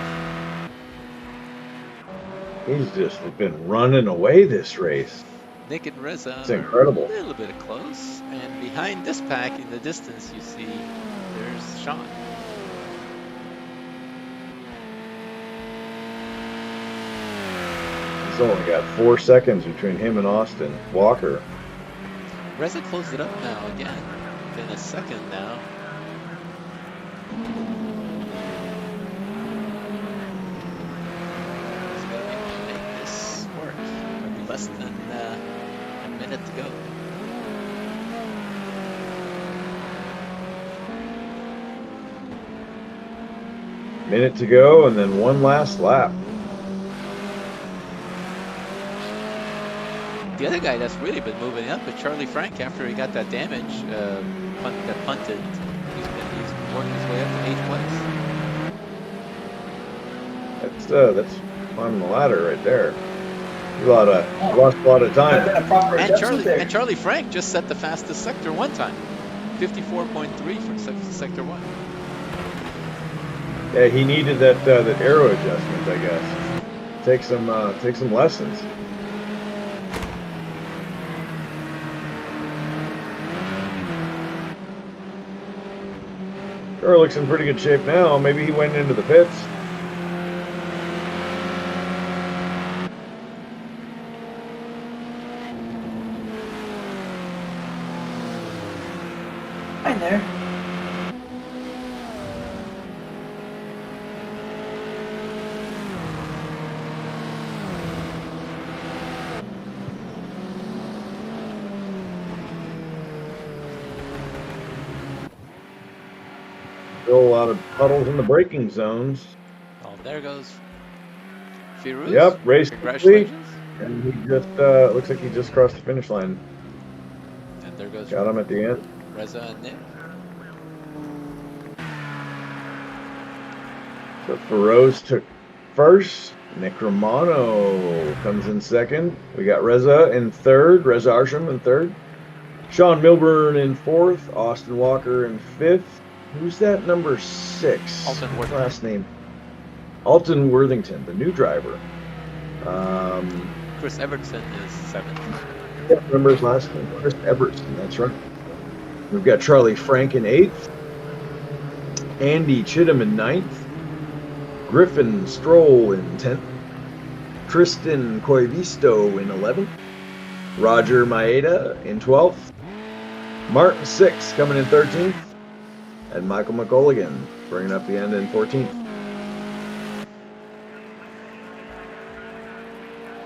He's just been running away this race. Nick and Reza It's incredible. are a little bit close. And behind this pack in the distance, you see there's Sean. He's only got 4 seconds between him and Austin Walker. Reza closed it up now again. In a second now. He's going to make this work. Less than a minute to go. Minute to go, and then one last lap. The other guy that's really been moving up is Charlie Frank after he got that damage, that punted. He's working his way up to 8th place. That's climbing the ladder right there. Lost a lot of time. And Charlie Frank just set the fastest sector one time, 54.3 for sector 1. Yeah, he needed that aero adjustment, I guess. Take some lessons. Car looks in pretty good shape now. Maybe he went into the pits. Fine there. Still a lot of puddles in the braking zones. Oh, there goes Firouz. Yep, race complete. Congratulations. And he just looks like he just crossed the finish line. And there goes Got him at the end. Reza and Nick. So Feroz took first. Nick Romano comes in second. We got Reza in third. Reza Arsham in third. Sean Milburn in fourth. Austin Walker in fifth. Who's that number 6? Alton Worthington. Last name? Alton Worthington, the new driver. Chris Everton is 7th. Yeah, remember his last name? Chris Everton, that's right. We've got Charlie Frank in 8th. Andy Chittum in 9th. Griffin Stroll in 10th. Tristan Coivisto in 11th. Roger Maeda in 12th. Martin 6 coming in 13th. And Michael McColligan bringing up the end in 14th.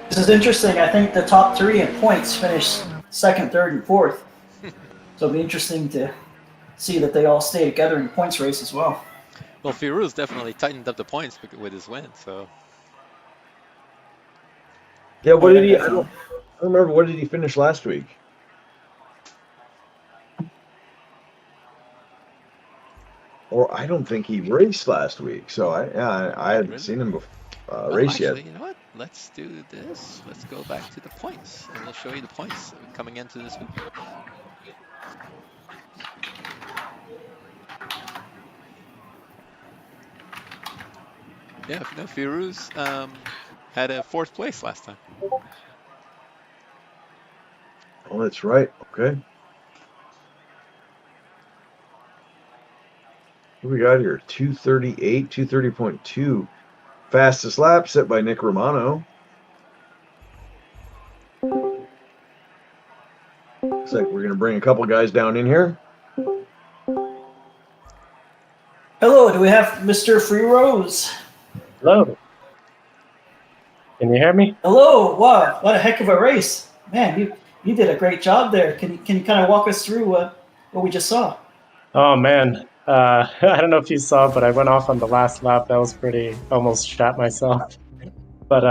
This is interesting. I think the top 3 in points finished 2nd, 3rd, and 4th. So it'll be interesting to see that they all stay together in the points race as well. Well, Firuz definitely tightened up the points with his win, so. Yeah, what did he? I don't remember. What did he finish last week? Or I don't think he raced last week, so I hadn't seen him race actually, yet. You know what? Let's do this. Let's go back to the points, and we'll show you the points coming into this week. Yeah, no, Firuz had a 4th place last time. Oh, that's right. Okay. What do we got here? 238, 230.2. Fastest lap set by Nick Romano. Looks like we're going to bring a couple guys down in here. Hello, do we have Mr. Feroz? Hello. Can you hear me? Hello. Wow, what a heck of a race. Man, you did a great job there. Can you kind of walk us through what we just saw? Oh, man. I don't know if you saw, but I went off on the last lap. That was pretty, almost shat myself. But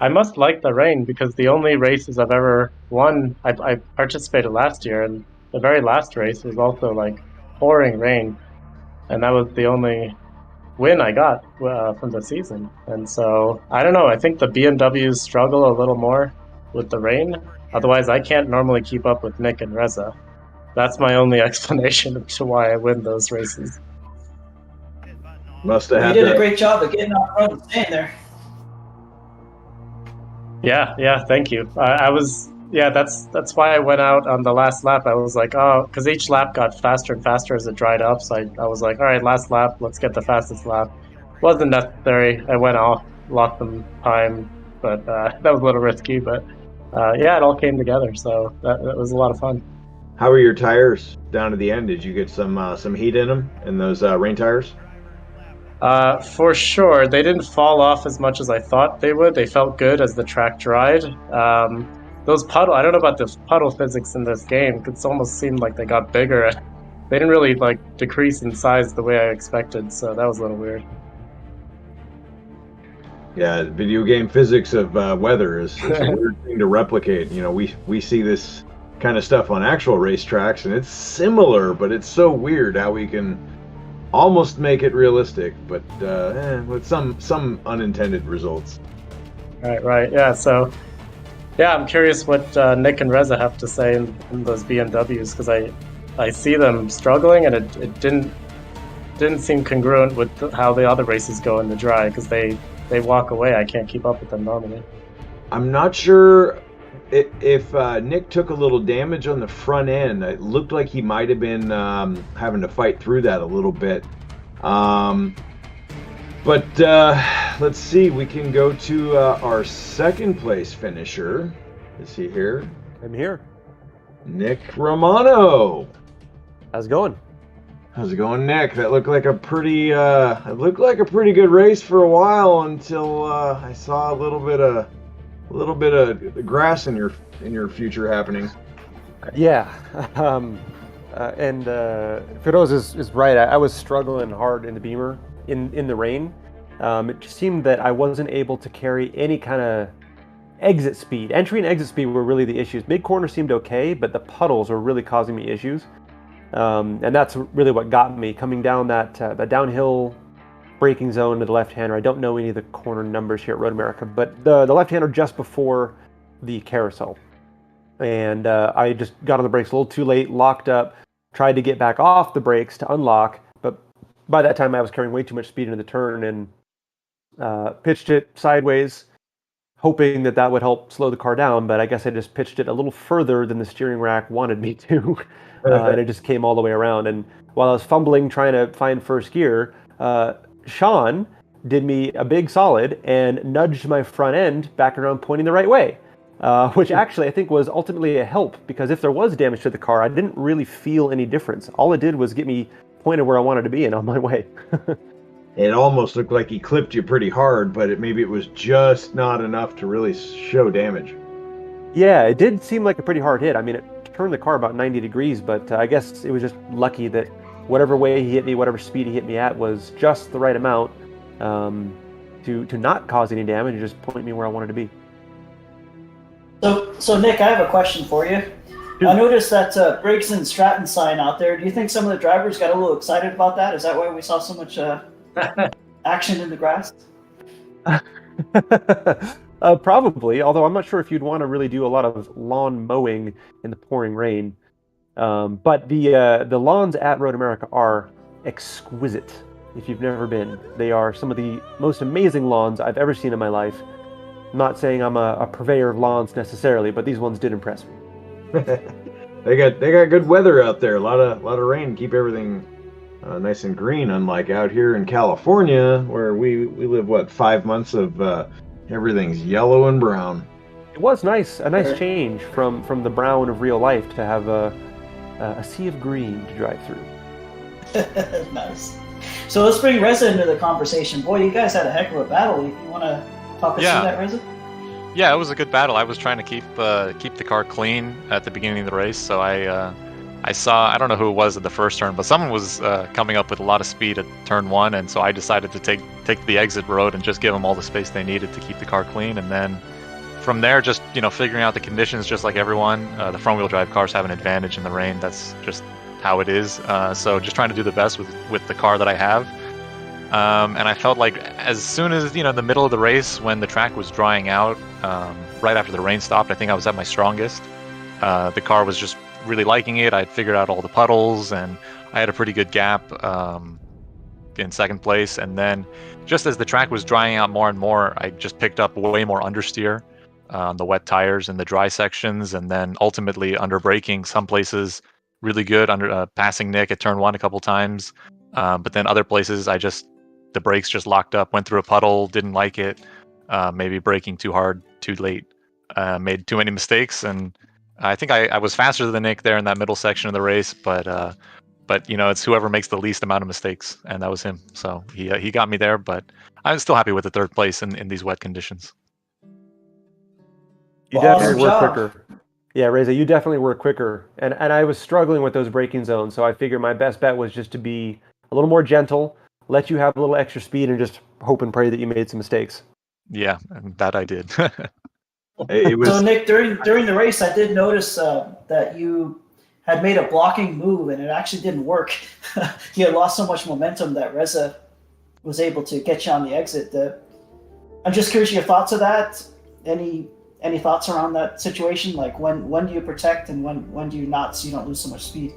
I must like the rain because the only races I've ever won, I participated last year, and the very last race was also like pouring rain. And that was the only win I got from the season. And so, I don't know, I think the BMWs struggle a little more with the rain. Otherwise, I can't normally keep up with Nick and Reza. That's my only explanation to why I win those races. Must have had You did a great job of getting out front and staying there. Yeah, thank you. That's why I went out on the last lap. I was like, oh, because each lap got faster and faster as it dried up. So I was like, all right, last lap, let's get the fastest lap. Wasn't necessary. I went off, lost some time, but that was a little risky. But it all came together. So that was a lot of fun. How were your tires down to the end? Did you get some heat in them, in those rain tires? For sure. They didn't fall off as much as I thought they would. They felt good as the track dried. Those I don't know about the puddle physics in this game. It almost seemed like they got bigger. They didn't really decrease in size the way I expected, so that was a little weird. Yeah, video game physics of weather is a weird thing to replicate. You know, we see this kind of stuff on actual racetracks, and it's similar, but it's so weird how we can almost make it realistic, but with some unintended results. Right. Yeah. So, I'm curious what Nick and Reza have to say in those BMWs, because I see them struggling, and it didn't seem congruent with how the other races go in the dry, because they walk away. I can't keep up with them normally. I'm not sure if Nick took a little damage on the front end. It looked like he might have been having to fight through that a little bit. But let's see. We can go to our second place finisher. Is he here? I'm here. Nick Romano. How's it going? How's it going, Nick? That looked like a pretty good race for a while until I saw a little bit of grass in your future happening. Yeah, and Feroz is right. I was struggling hard in the Beamer in the rain. It just seemed that I wasn't able to carry any kind of exit speed. Entry and exit speed were really the issues. Mid corner seemed okay, but the puddles were really causing me issues. And that's really what got me coming down that downhill braking zone to the left-hander. I don't know any of the corner numbers here at Road America, but the left-hander just before the carousel. And I just got on the brakes a little too late, locked up, tried to get back off the brakes to unlock, but by that time I was carrying way too much speed into the turn and pitched it sideways, hoping that would help slow the car down, but I guess I just pitched it a little further than the steering rack wanted me to, and it just came all the way around. And while I was fumbling trying to find first gear, Sean did me a big solid and nudged my front end back around pointing the right way, which actually I think was ultimately a help, because if there was damage to the car, I didn't really feel any difference. All it did was get me pointed where I wanted to be and on my way. It almost looked like he clipped you pretty hard, but maybe it was just not enough to really show damage. Yeah, it did seem like a pretty hard hit. I mean, it turned the car about 90 degrees, but I guess it was just lucky that whatever way he hit me, whatever speed he hit me at, was just the right amount to not cause any damage and just point me where I wanted to be. So Nick, I have a question for you. I noticed that Briggs and Stratton sign out there. Do you think some of the drivers got a little excited about that? Is that why we saw so much action in the grass? Probably, although I'm not sure if you'd want to really do a lot of lawn mowing in the pouring rain. But the lawns at Road America are exquisite. If you've never been, they are some of the most amazing lawns I've ever seen in my life. I'm not saying I'm a purveyor of lawns necessarily, but these ones did impress me. They got good weather out there. A lot of rain, keep everything nice and green. Unlike out here in California, where we live 5 months of everything's yellow and brown. It was nice, a nice change from the brown of real life to have a sea of green to drive through. Nice. So let's bring Reza into the conversation. Boy, you guys had a heck of a battle. You want to talk us through that, Reza? Yeah, it was a good battle. I was trying to keep the car clean at the beginning of the race, so I saw, I don't know who it was at the first turn, but someone was coming up with a lot of speed at turn 1, and so I decided to take the exit road and just give them all the space they needed to keep the car clean. And then from there, just figuring out the conditions, just like everyone. The front-wheel drive cars have an advantage in the rain. That's just how it is. So just trying to do the best with the car that I have. And I felt like as soon as, the middle of the race, when the track was drying out, right after the rain stopped, I think I was at my strongest. The car was just really liking it. I'd figured out all the puddles, and I had a pretty good gap in second place. And then just as the track was drying out more and more, I just picked up way more understeer on the wet tires and the dry sections, and then ultimately under braking some places really good, under passing Nick at turn 1 a couple times. But then other places the brakes just locked up, went through a puddle, didn't like it, maybe braking too hard, too late, made too many mistakes. And I think I was faster than Nick there in that middle section of the race, but it's whoever makes the least amount of mistakes, and that was him. So he got me there, but I'm still happy with the third place in these wet conditions. You definitely were quicker. Yeah, Reza, you definitely were quicker. And I was struggling with those braking zones, so I figured my best bet was just to be a little more gentle, let you have a little extra speed, and just hope and pray that you made some mistakes. Yeah, and that I did. So Nick, during the race, I did notice that you had made a blocking move, and it actually didn't work. You had lost so much momentum that Reza was able to get you on the exit. I'm just curious your thoughts of that. Any thoughts around that situation? Like when do you protect and when do you not, so you don't lose so much speed?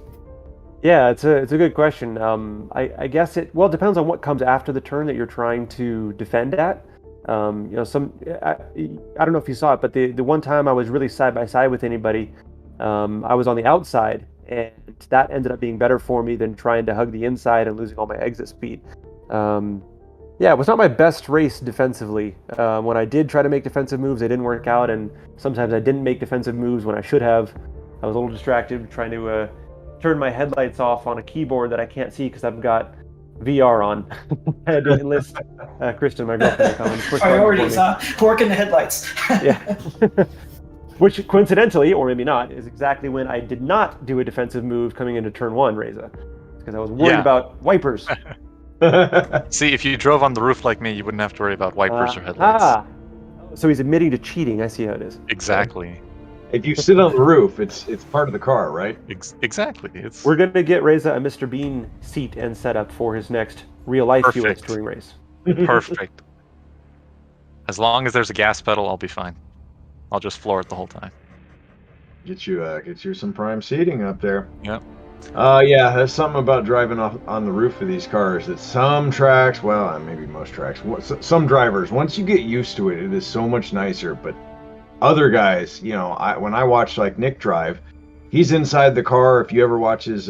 Yeah, it's a good question. I guess it depends on what comes after the turn that you're trying to defend at. I don't know if you saw it, but the one time I was really side by side with anybody, I was on the outside, and that ended up being better for me than trying to hug the inside and losing all my exit speed. Yeah, it was not my best race defensively. When I did try to make defensive moves, they didn't work out, and sometimes I didn't make defensive moves when I should have. I was a little distracted trying to turn my headlights off on a keyboard that I can't see because I've got VR on. I had to enlist Kristen, my girlfriend, to come and push priorities, huh? Working the headlights. Yeah. Which coincidentally, or maybe not, is exactly when I did not do a defensive move coming into turn 1, Reza, because I was worried about wipers. See, if you drove on the roof like me, you wouldn't have to worry about wipers or headlights. So he's admitting to cheating. I see how it is. Exactly. if you sit on the roof, it's part of the car, right? Exactly. We're gonna get Reza a Mr. Bean seat and setup for his next real life US Perfect. touring race. Perfect. As long as there's a gas pedal, I'll be fine. I'll just floor it the whole time. Get you some prime seating up there. Yep. Yeah, there's something about driving off on the roof of these cars that some tracks, well, maybe most tracks, some drivers, once you get used to it, it is so much nicer. But other guys, you know, when I watch like Nick drive, he's inside the car. If you ever watch his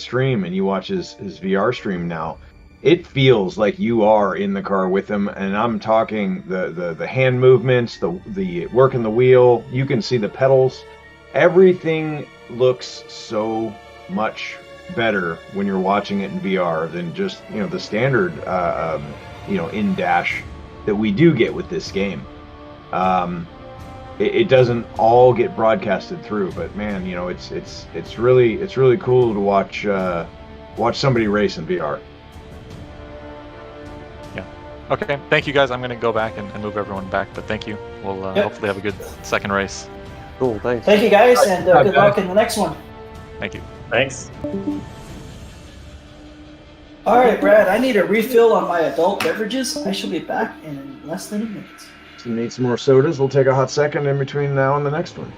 stream and you watch his VR stream now, it feels like you are in the car with him. And I'm talking the hand movements, the work in the wheel. You can see the pedals. Everything looks so much better when you're watching it in VR than just, you know, the standard you know, in dash that we do get with this game. It doesn't all get broadcasted through, but man, you know, it's really cool to watch somebody race in VR. Yeah. Okay. Thank you guys. I'm gonna go back and move everyone back, but thank you. We'll hopefully have a good second race. Cool. Thanks. Thank you guys, and good luck in the next one. Thank you. Thanks. All right, Brad, I need a refill on my adult beverages. I shall be back in less than a minute. If you need some more sodas, we'll take a hot second in between now and the next one.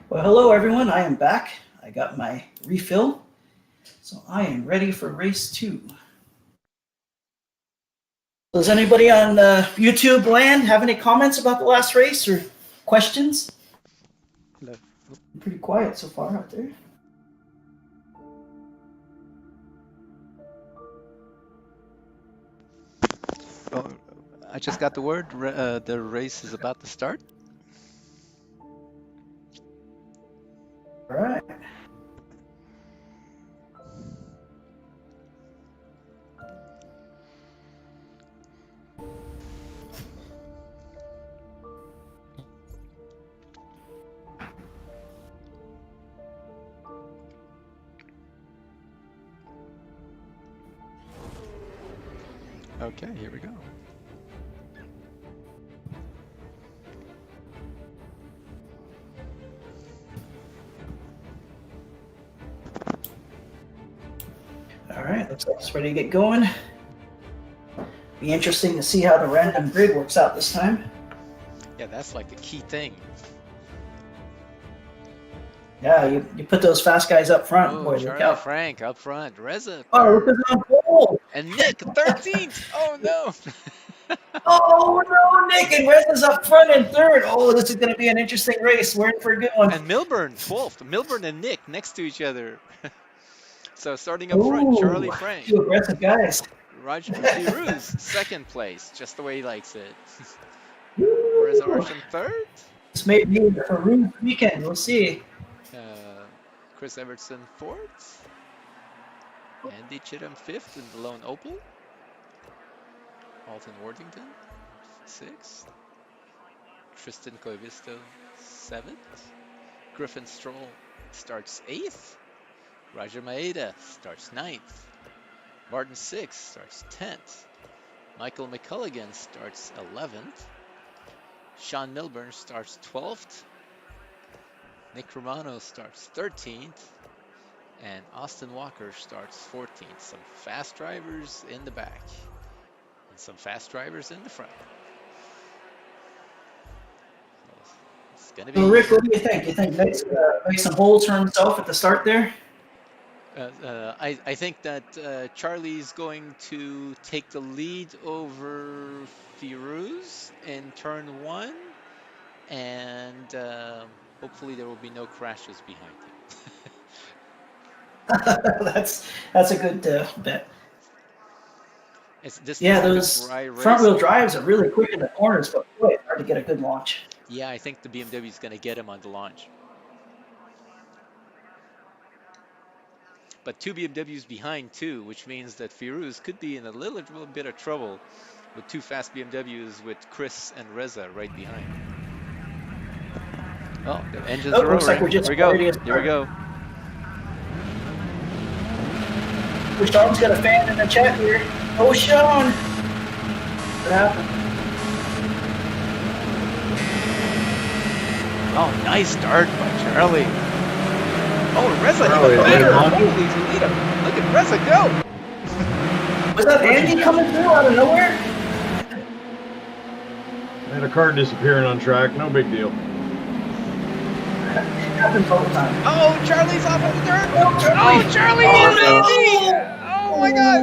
Well, hello everyone. I am back. I got my refill, so I am ready for race 2. Does anybody on YouTube land have any comments about the last race or questions? No. Pretty quiet so far out there. Oh, I just got the word. The race is about to start. All right. Okay, here we go. All right, looks like it's ready to get going. Be interesting to see how the random grid works out this time. Yeah, that's like the key thing. Yeah, you put those fast guys up front. Oh, Boy, look Charlie out. Frank up front. Reza. Oh, look who's on pole. And Nick, 13th. Oh, no. Oh, no, Nick and Reza's up front in 3rd. Oh, this is going to be an interesting race. We're in for a good one. And Milburn, 12th. Milburn and Nick next to each other. So starting up front, Charlie Frank. 2 aggressive guys. Roger Firouz, 2nd place, just the way he likes it. Reza Arsham, 3rd. This may be the Farouk weekend. We'll see. Chris Everson, 4th. Andy Chittum, 5th in the lone Opal. Alton Worthington, 6th. Tristan Coivisto, 7th. Griffin Stroll starts 8th. Roger Maeda starts 9th. Martin 6 starts 10th. Michael McCulligan starts 11th. Sean Milburn starts 12th. Nick Romano starts 13th. And Austin Walker starts 14th. Some fast drivers in the back. And some fast drivers in the front. It's going to be... So Rick, what do you think? Do you think Nick's going to make some holes for himself at the start there? I think that Charlie's going to take the lead over Firouz in turn 1, and hopefully there will be no crashes behind him. that's a good bet. Yeah, those front-wheel drives are really quick in the corners, but boy, it's hard to get a good launch. Yeah, I think the BMW is going to get him on the launch. But 2 BMWs behind too, which means that Firouz could be in a little bit of trouble with 2 fast BMWs with Chris and Reza right behind. Oh, the engines are looks like roaring. we're just Here we go. Here we go. Sean's got a fan in the chat here. Oh, Sean! What happened? Oh, nice start by Charlie. Oh, Reza hit Charlie, the leader. man. Holy Toledo. Look at Reza go. Was that Andy coming through out of nowhere? And a car disappearing on track, no big deal. Happens all the time. Oh, Charlie's off of the dirt. Oh, Charlie is Andy. Oh, my God.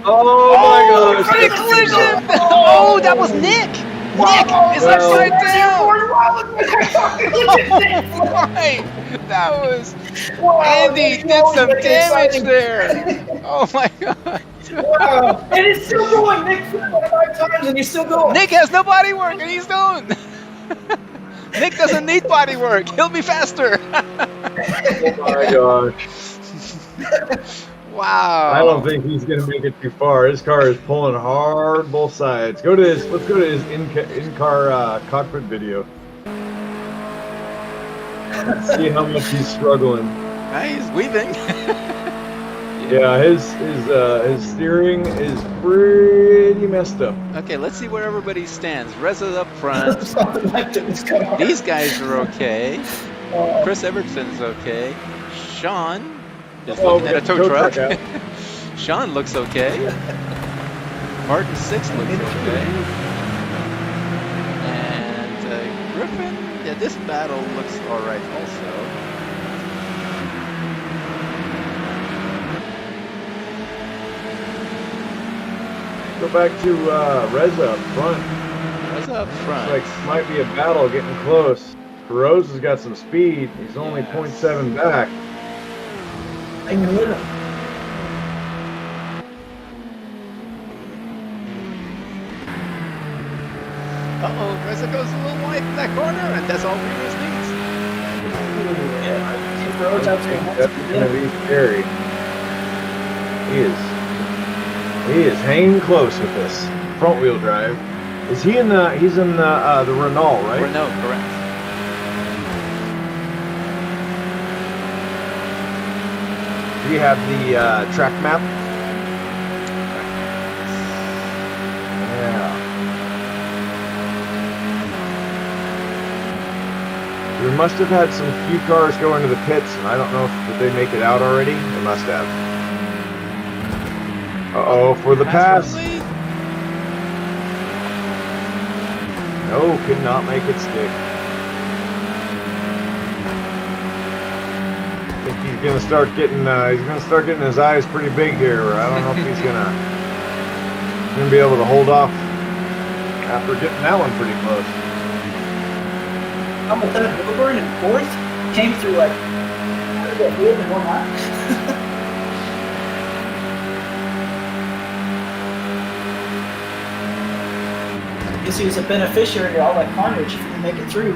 Oh my gosh! Big collision. Oh, that was Nick. Nick is upside down. Oh, my. That was... Andy did some damage there. Oh, my God. Wow. And it's still going. Nick flew like 5 times and he's still going. Nick has no body work and he's going. Nick doesn't need body work. He'll be faster. Oh my gosh! Wow. I don't think he's gonna make it too far. His car is pulling hard both sides. Let's go to his in-car cockpit video. Let's see how much he's struggling. He's weaving. Yeah, his steering is pretty messed up. Okay, let's see where everybody stands. Reza's up front. These guys are okay. Chris Evertson's okay. Sean is looking at a tow truck. Sean looks okay. Martin 6 looks okay. And Griffin, this battle looks alright also. Go back to Reza up front. Reza up front. Looks like might be a battle getting close. Rose has got some speed. He's only 0.7 back. I can live him. Uh-oh, Reza goes a little wide in that corner, and that's all Rivers needs. That's going to be scary. He is hanging close with this front wheel drive. Is he in the? He's in the Renault, right? Renault, correct. Do you have the track map? Yeah. We must have had some few cars go into the pits, and I don't know if did they make it out already. They must have. Uh-oh, for the pass. No, could not make it stick. I think he's gonna start getting his eyes pretty big here. I don't know if he's gonna be able to hold off after getting that one pretty close. How about that? Wilburn in fourth came through like in one lap. I guess he was a beneficiary of all that carnage if he didn't make it through.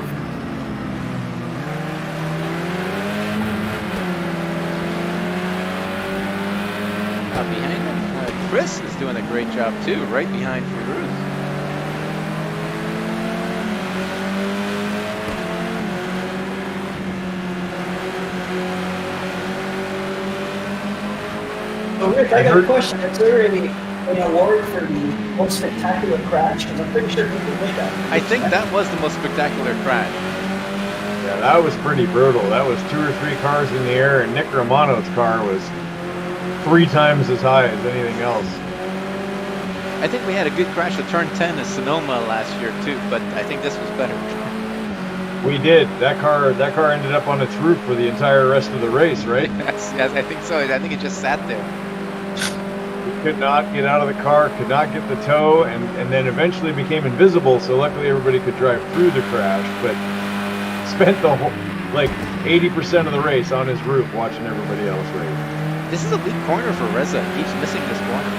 Behind him, Chris is doing a great job too, right behind Firouz. So Rick, I got a question. Is there an award for the most spectacular crash? Because I'm pretty sure people made that. I think that was the most spectacular crash. Yeah, that was pretty brutal. That was 2 or 3 cars in the air, and Nick Romano's car was 3 times as high as anything else. I think we had a good crash at turn 10 at Sonoma last year too, but I think this was better. We did. That car ended up on its roof for the entire rest of the race, right? Yes, I think so. I think it just sat there. He could not get out of the car, could not get the tow, and then eventually became invisible, so luckily everybody could drive through the crash, but spent the whole, like 80% of the race on his roof watching everybody else race. This is a weak corner for Reza. He keeps missing this corner.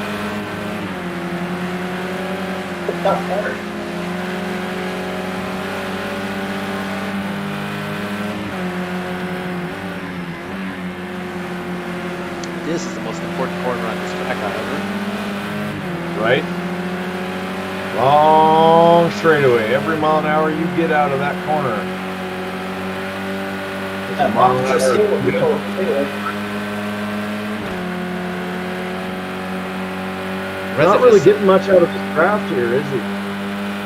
This is the most important corner on this track, however. Right? Long straightaway. Every mile an hour you get out of that corner. That mile an hour. Not really getting much out of this draft here, is he?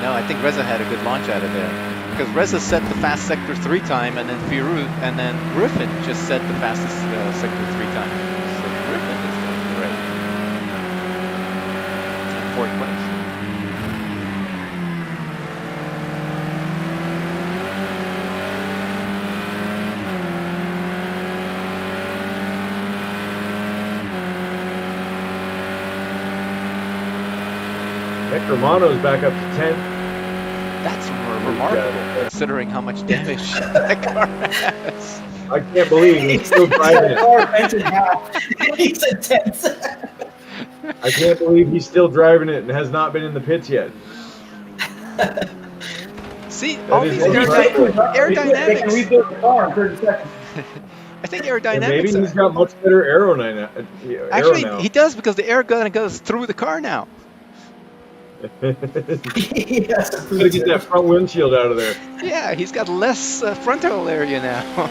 No, I think Reza had a good launch out of there. Because Reza set the fast sector 3 time, and then Firouz, and then Griffin just set the fastest sector 3 times. So Griffin is doing great. In 4th place. Nick Romano's back up to 10th. That's remarkable, considering how much damage that car has. I can't believe he's still driving it. He's intense. I can't believe he's still driving it and has not been in the pits yet. See, all these aerodynamics. They can rebuild the car in 30 seconds. I think aerodynamics. Maybe he's got much better aero now. Actually, he does, because the air gun goes through the car now. Gotta get that front windshield out of there. Yeah, he's got less frontal area now.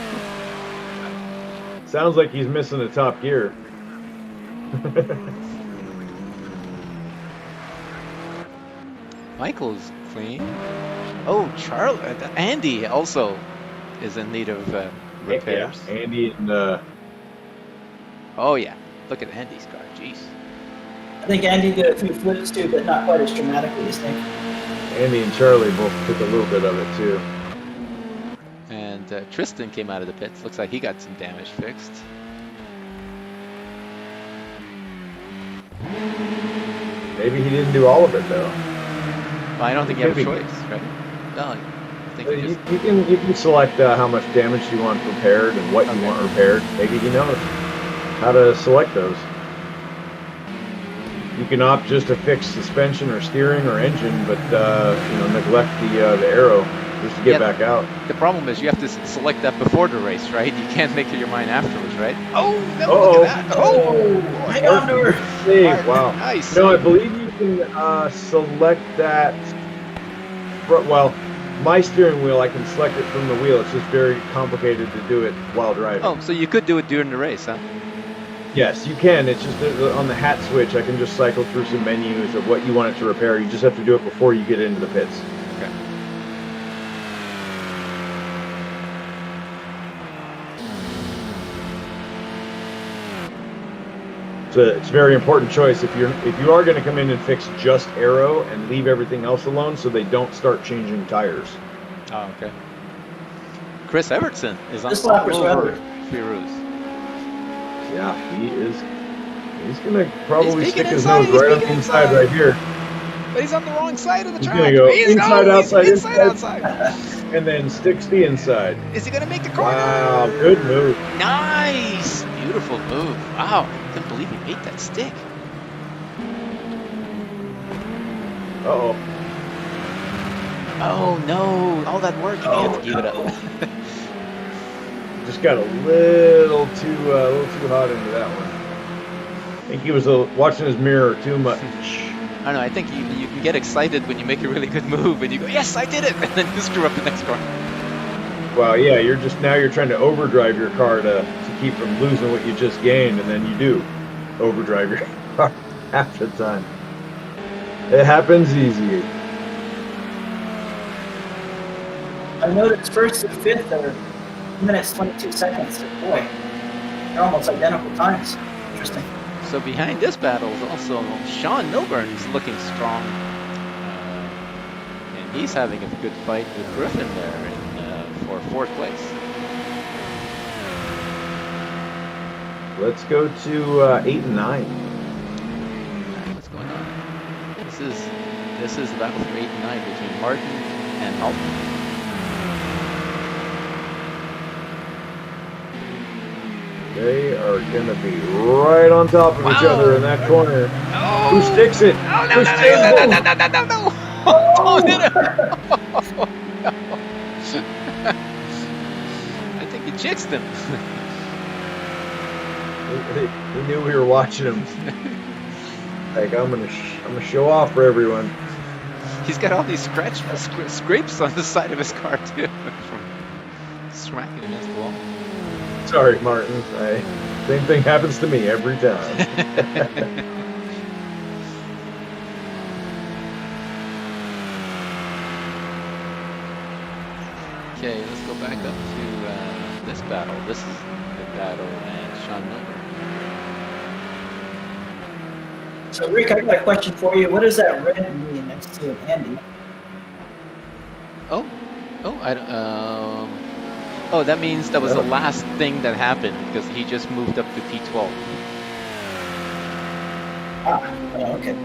Sounds like he's missing the top gear. Michael's clean. Oh, Charlie, Andy also is in need of repairs. Yeah, Andy and. Oh yeah, look at Andy's car. Jeez. I think Andy did a few flips too, but not quite as dramatically as Nick. Andy and Charlie both took a little bit of it too. Tristan came out of the pits. Looks like he got some damage fixed. Maybe he didn't do all of it though. Well, I don't think you have a choice, right? No, I think you can select how much damage you want repaired and what you want repaired. Maybe he knows how to select those. You can opt just to fix suspension or steering or engine, but neglect the arrow just to get back out. The problem is you have to select that before the race, right? You can't make up your mind afterwards, right? Oh, no, look at that. Oh, hang on to her. Save. Wow. Nice. No, I believe you can select that. Well, my steering wheel, I can select it from the wheel. It's just very complicated to do it while driving. Oh, so you could do it during the race, huh? Yes, you can. It's just on the hat switch, I can just cycle through some menus of what you want it to repair. You just have to do it before you get into the pits. Okay. So it's a very important choice if you are going to come in and fix just aero and leave everything else alone, so they don't start changing tires. Oh, okay. Chris Evertson is on This lap was over rather- Firouz. Yeah, he is. He's going to probably He's stick peeking his inside, nose he's right on the peeking inside inside. right here. But he's on the wrong side of the He's track. going to go He's inside, outside, outside. and then sticks the inside. Is he going to make the corner? Wow, good move. Nice! Beautiful move. Wow. Couldn't believe he made that stick. Uh-oh. Oh, no. All that work. You have to give it up. Just got a little too hot into that one. I think he was watching his mirror too much. I don't know. I think you can get excited when you make a really good move and you go, yes, I did it! And then you screw up the next corner. Well, yeah, you're trying to overdrive your car to keep from losing what you just gained, and then you do overdrive your car half the time. It happens easy. I noticed first and fifth are 2 minutes 22 seconds. Boy, they're almost identical times. Interesting. So behind this battle is also Sean Milburn's looking strong. And he's having a good fight with Griffin there for 4th place. Let's go to 8 and 9. What's going on? This is the battle for 8 and 9 between Martin and Alton. They are going to be right on top of each other in that corner. Oh! Who sticks it? Oh, no, Who no, sticks no, it? no, no, no, no, no, no. Oh, no. I think he jinxed him. He knew we were watching him. Like, I'm gonna show off for everyone. He's got all these scrapes on the side of his car too, from smacking against the wall. Sorry, Martin. Same thing happens to me every time. Okay, let's go back up to this battle. This is the battle and Sean Milburn. So, Rick, I got a question for you. What does that red mean next to Andy? Oh, that means that was the last thing that happened because he just moved up to P12. Okay.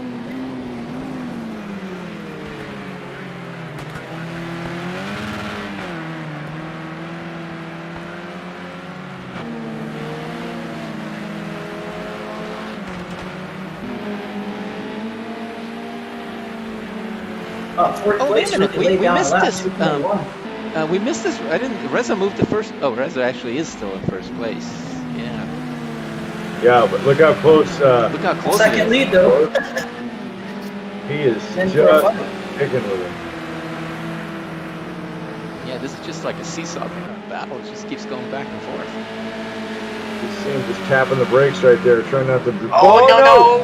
Wait a minute. We missed this. We missed this. Reza moved to first. Oh, Reza actually is still in first place. Yeah. Yeah, but look how close. Look how close. Second lead though. He is just picking with him. Yeah, this is just like a seesaw battle. It just keeps going back and forth. Just see him just tapping the brakes right there, trying not to. Oh no!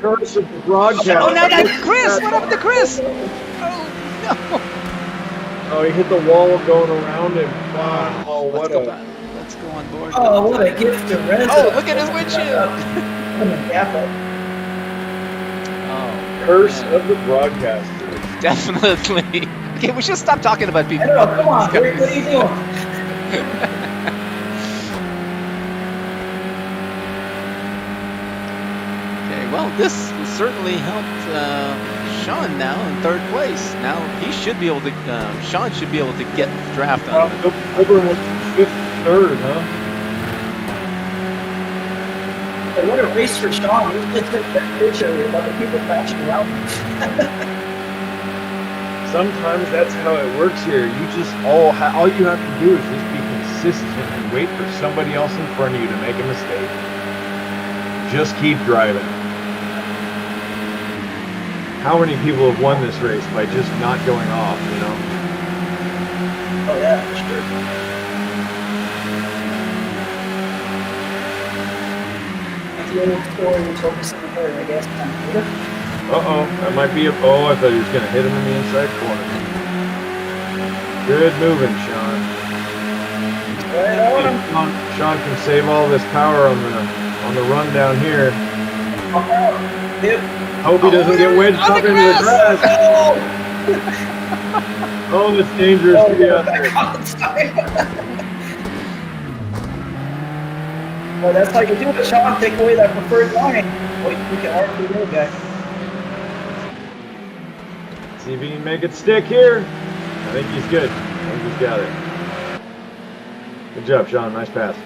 Curse of the broadcast. Oh no, Chris! What happened to Chris? Oh no! Oh, he hit the wall going around him. Wow! Oh, let's go on board. Oh, what a gift to Reza! Oh, look at his windshield! Curse of the broadcaster. Definitely Okay, we should stop talking about people. I know, come on, Rick, what are you doing? Okay, well, this certainly helped Sean now in 3rd place. Now he should be able to. Sean should be able to get the draft on him. Over was 5th, 3rd, huh? Hey, what a race for Sean. He just took that picture of other people crashing around him. Sometimes that's how it works here. You just all you have to do is just be consistent and wait for somebody else in front of you to make a mistake. Just keep driving. How many people have won this race by just not going off, you know? Oh yeah, for sure. That's the old story we told us in the bird, I guess. Uh-oh, that might be a... Oh, I thought he was going to hit him in the inside corner. Good moving, Sean. Right on. Sean can save all this power on the run down here. Hope he doesn't get wedged up into the grass. Oh, it's dangerous to be out there. Well, that's how you do it, Sean. Take away that preferred line. Wait, we can argue the guy. See if he can make it stick here. I think he's good. I think he's got it. Good job, Sean. Nice pass.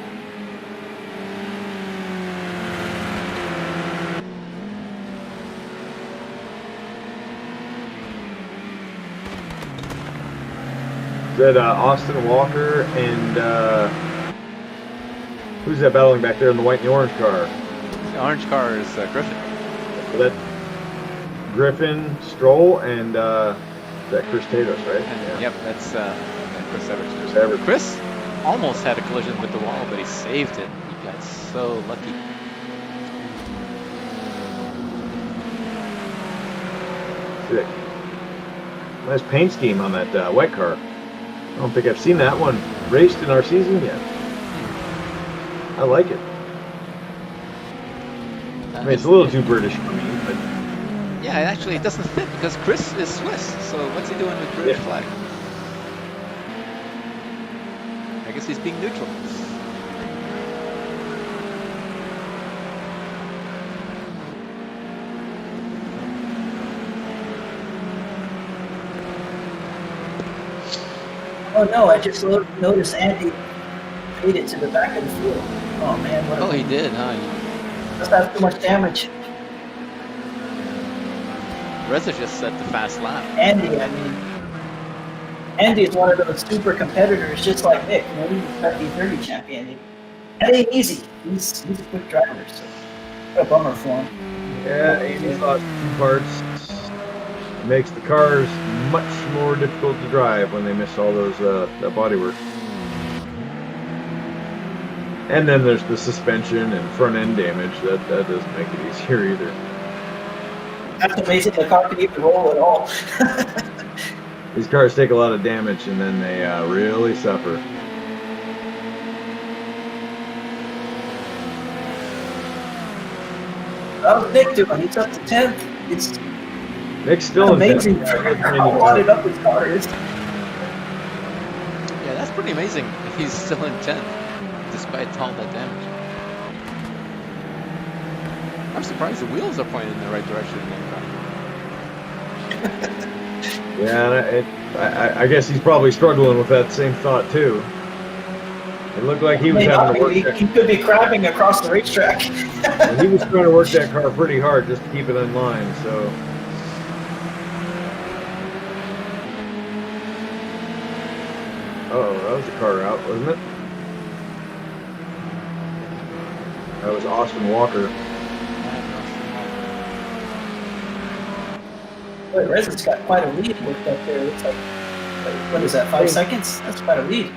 Is that Austin Walker and who's that battling back there in the white and the orange car? The orange car is Griffin. So that Griffin, Stroll, and that Chris Tatos, right? Yeah. Yep, that's Chris Everett. Chris almost had a collision with the wall, but he saved it. He got so lucky. Sick. Nice paint scheme on that white car. I don't think I've seen that one raced in our season yet. I like it. I mean, it's a little too British for me, but... Yeah, actually, it doesn't fit because Chris is Swiss, so what's he doing with British flag? I guess he's being neutral. Oh no, I just noticed Andy made it to the back of the field. Oh man, what he did, huh? He must have too much damage. Reza just set the fast lap. Andy, I mean, Andy is one of those super competitors, just like Nick. You know, he's a 30 champion. That ain't easy. He's a quick driver, so what a bummer for him. Yeah, Andy's lost 2 parts. Makes the cars much more difficult to drive when they miss all those that bodywork. And then there's the suspension and front end damage. That doesn't make it easier either. That's amazing. The car can even roll at all. These cars take a lot of damage and then they really suffer. How's Nick doing? He's up to 10th. Nick's still amazing how wadded up his car is. Yeah, that's pretty amazing if he's still in 10th, despite all that damage. I'm surprised the wheels are pointing in the right direction in that Yeah, I guess he's probably struggling with that same thought too. It looked like he was having to work. He could be crabbing across the racetrack. He was trying to work that car pretty hard just to keep it in line, so. Uh-oh, that was a car out, wasn't it? That was Austin Walker. Boy, Reza's got quite a lead worked up there. It's like, what is that, 5 seconds? That's quite a lead.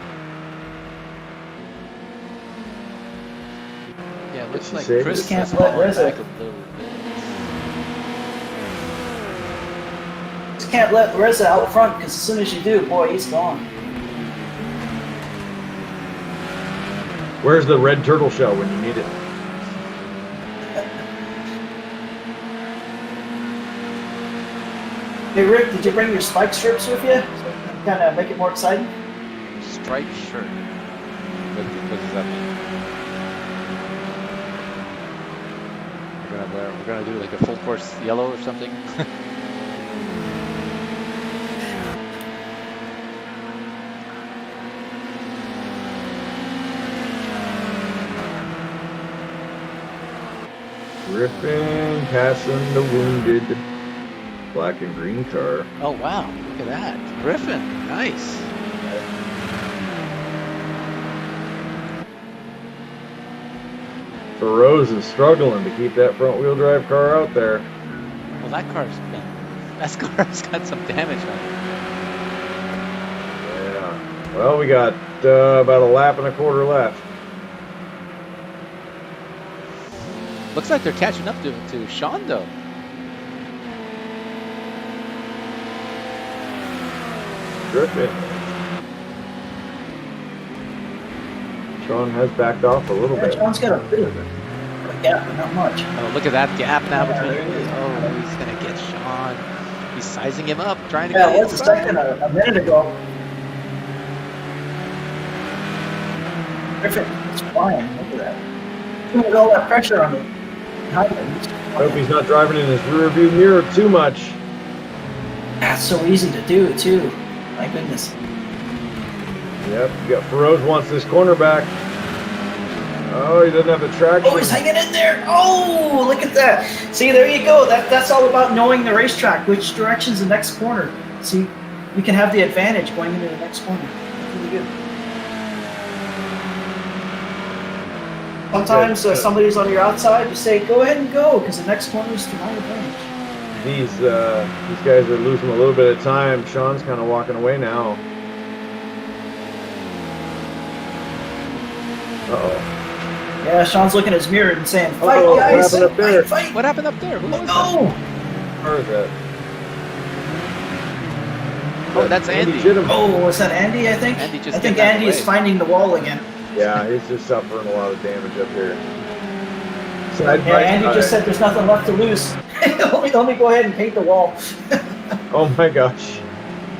Yeah, it looks like Chris just can't let Reza. Just can't let Reza out front because as soon as you do, boy, he's gone. Where's the red turtle shell when you need it? Hey Rick, did you bring your spike strips with you? kind of make it more exciting? Striped shirt. What does that mean? We're gonna do like a full course yellow or something. Griffin passing the wounded black and green car. Oh wow, look at that. Griffin, nice. Burroughs is struggling to keep that front wheel drive car out there. Well, that car's got some damage on it. Yeah. Well, we got about a lap and a quarter left. Looks like they're catching up to Sean though. Griffin. Sean has backed off a little bit. Sean's got a bit of a gap, but not much. Oh, look at that gap now between. Oh, he's gonna get Sean. He's sizing him up, trying to get. Yeah, it was a second, a minute ago. Griffin is flying. Look at that. Look at all that pressure on him. I hope he's not driving in his rear view mirror too much. That's so easy to do too. My goodness. Yep, you got Burroughs wants this corner back. Oh, he doesn't have the traction. Oh, he's hanging in there. Oh, look at that. See, there you go. That's all about knowing the racetrack, which direction's the next corner. See, you can have the advantage going into the next corner. That's really good. Sometimes somebody's on your outside, you say, go ahead and go, because the next corner is to my advantage. These guys are losing a little bit of time. Sean's kind of walking away now. Uh-oh. Yeah, Sean's looking at his mirror and saying, fight, guys! What happened up there? Fight. What happened up there? Who was Oh! Where is that? Oh, that's Andy. Oh, was that Andy, I think? Andy I think Andy is finding the wall again. Yeah, he's just suffering a lot of damage up here. Andy just said there's nothing left to lose. only go ahead and paint the wall. Oh my gosh.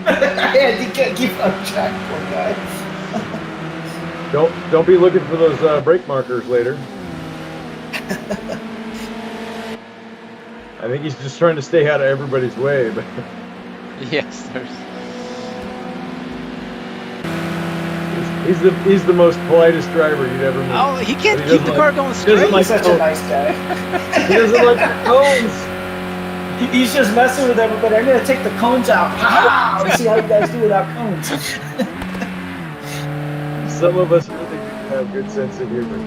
Andy can't keep on track, poor guy. Don't be looking for those brake markers later. I think he's just trying to stay out of everybody's way. But yes, there's. He's the most politest driver you'd ever meet. Oh, he can't keep the car going straight. He's such a nice guy. He doesn't like the cones. He's just messing with everybody. I'm gonna take the cones out. Let's see how you guys do without cones. Some of us really have good sense of humor.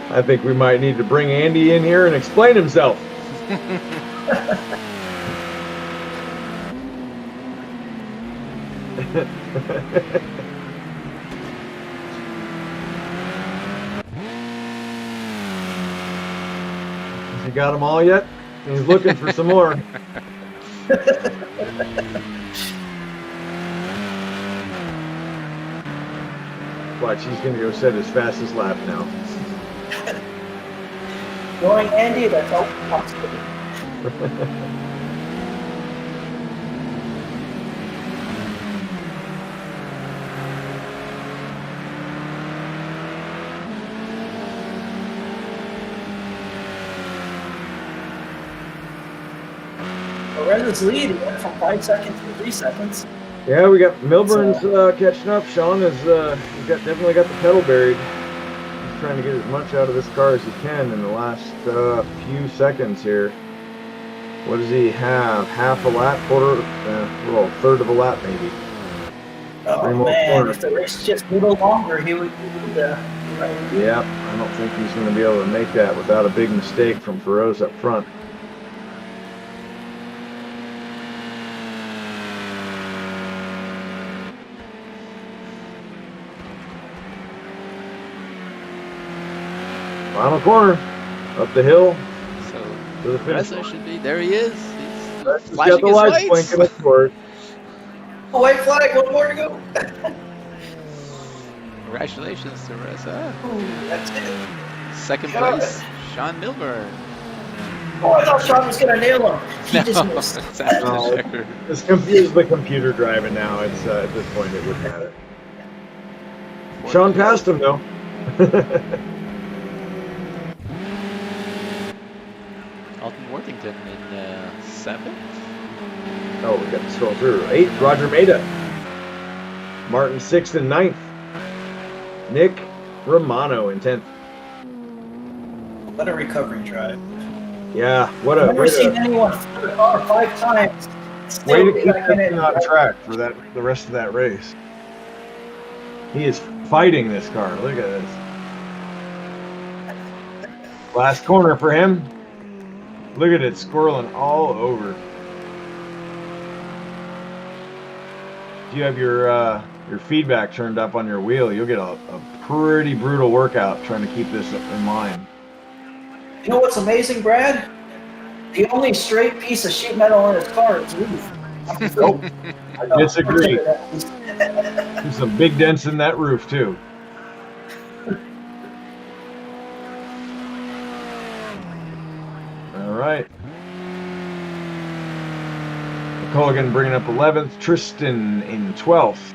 I think we might need to bring Andy in here and explain himself. Has he got them all yet? He's looking for some more. Watch, he's going to go set his fastest lap now. Knowing Andy, that's all possible. Lorenzo's lead went from 5 seconds to 3 seconds. Yeah, we got Milburn's catching up. Sean has definitely got the pedal buried. He's trying to get as much out of this car as he can in the last few seconds here. What does he have? Half a lap, quarter, well, a third of a lap maybe. Oh man, if the race just a little longer, he would right. Yeah, I don't think he's going to be able to make that without a big mistake from Burroughs up front. Final corner, up the hill. So to the finish Reza should be there. He is. He's got flashing the his lights lights. blinking, of course. Oh, white flag, one more to go. Congratulations to Reza. Ooh, that's it. Second Got place, it. Sean Milburn. Oh, I thought Sean was gonna nail him. He just No, missed. it's after the No, checker. It's confused the computer driving now. It's at this point it wouldn't matter. Sean passed him though. Alton Worthington in 7th. Oh, we got to scroll through. 8th, Roger Maida. Martin 6th and 9th. Nick Romano in 10th. What a recovery drive. Yeah, what I've a never way seen to, anyone flip a car 5 times. way to Still keep back in this it. on track for that the rest of that race. He is fighting this car. Look at this. Last corner for him. Look at it squirreling all over. If you have your feedback turned up on your wheel, you'll get a pretty brutal workout trying to keep this in line. You know what's amazing, Brad? The only straight piece of sheet metal on his car is roof. Nope. I disagree. There's some big dents in that roof too. All right. Colligan bringing up 11th. Tristan in 12th.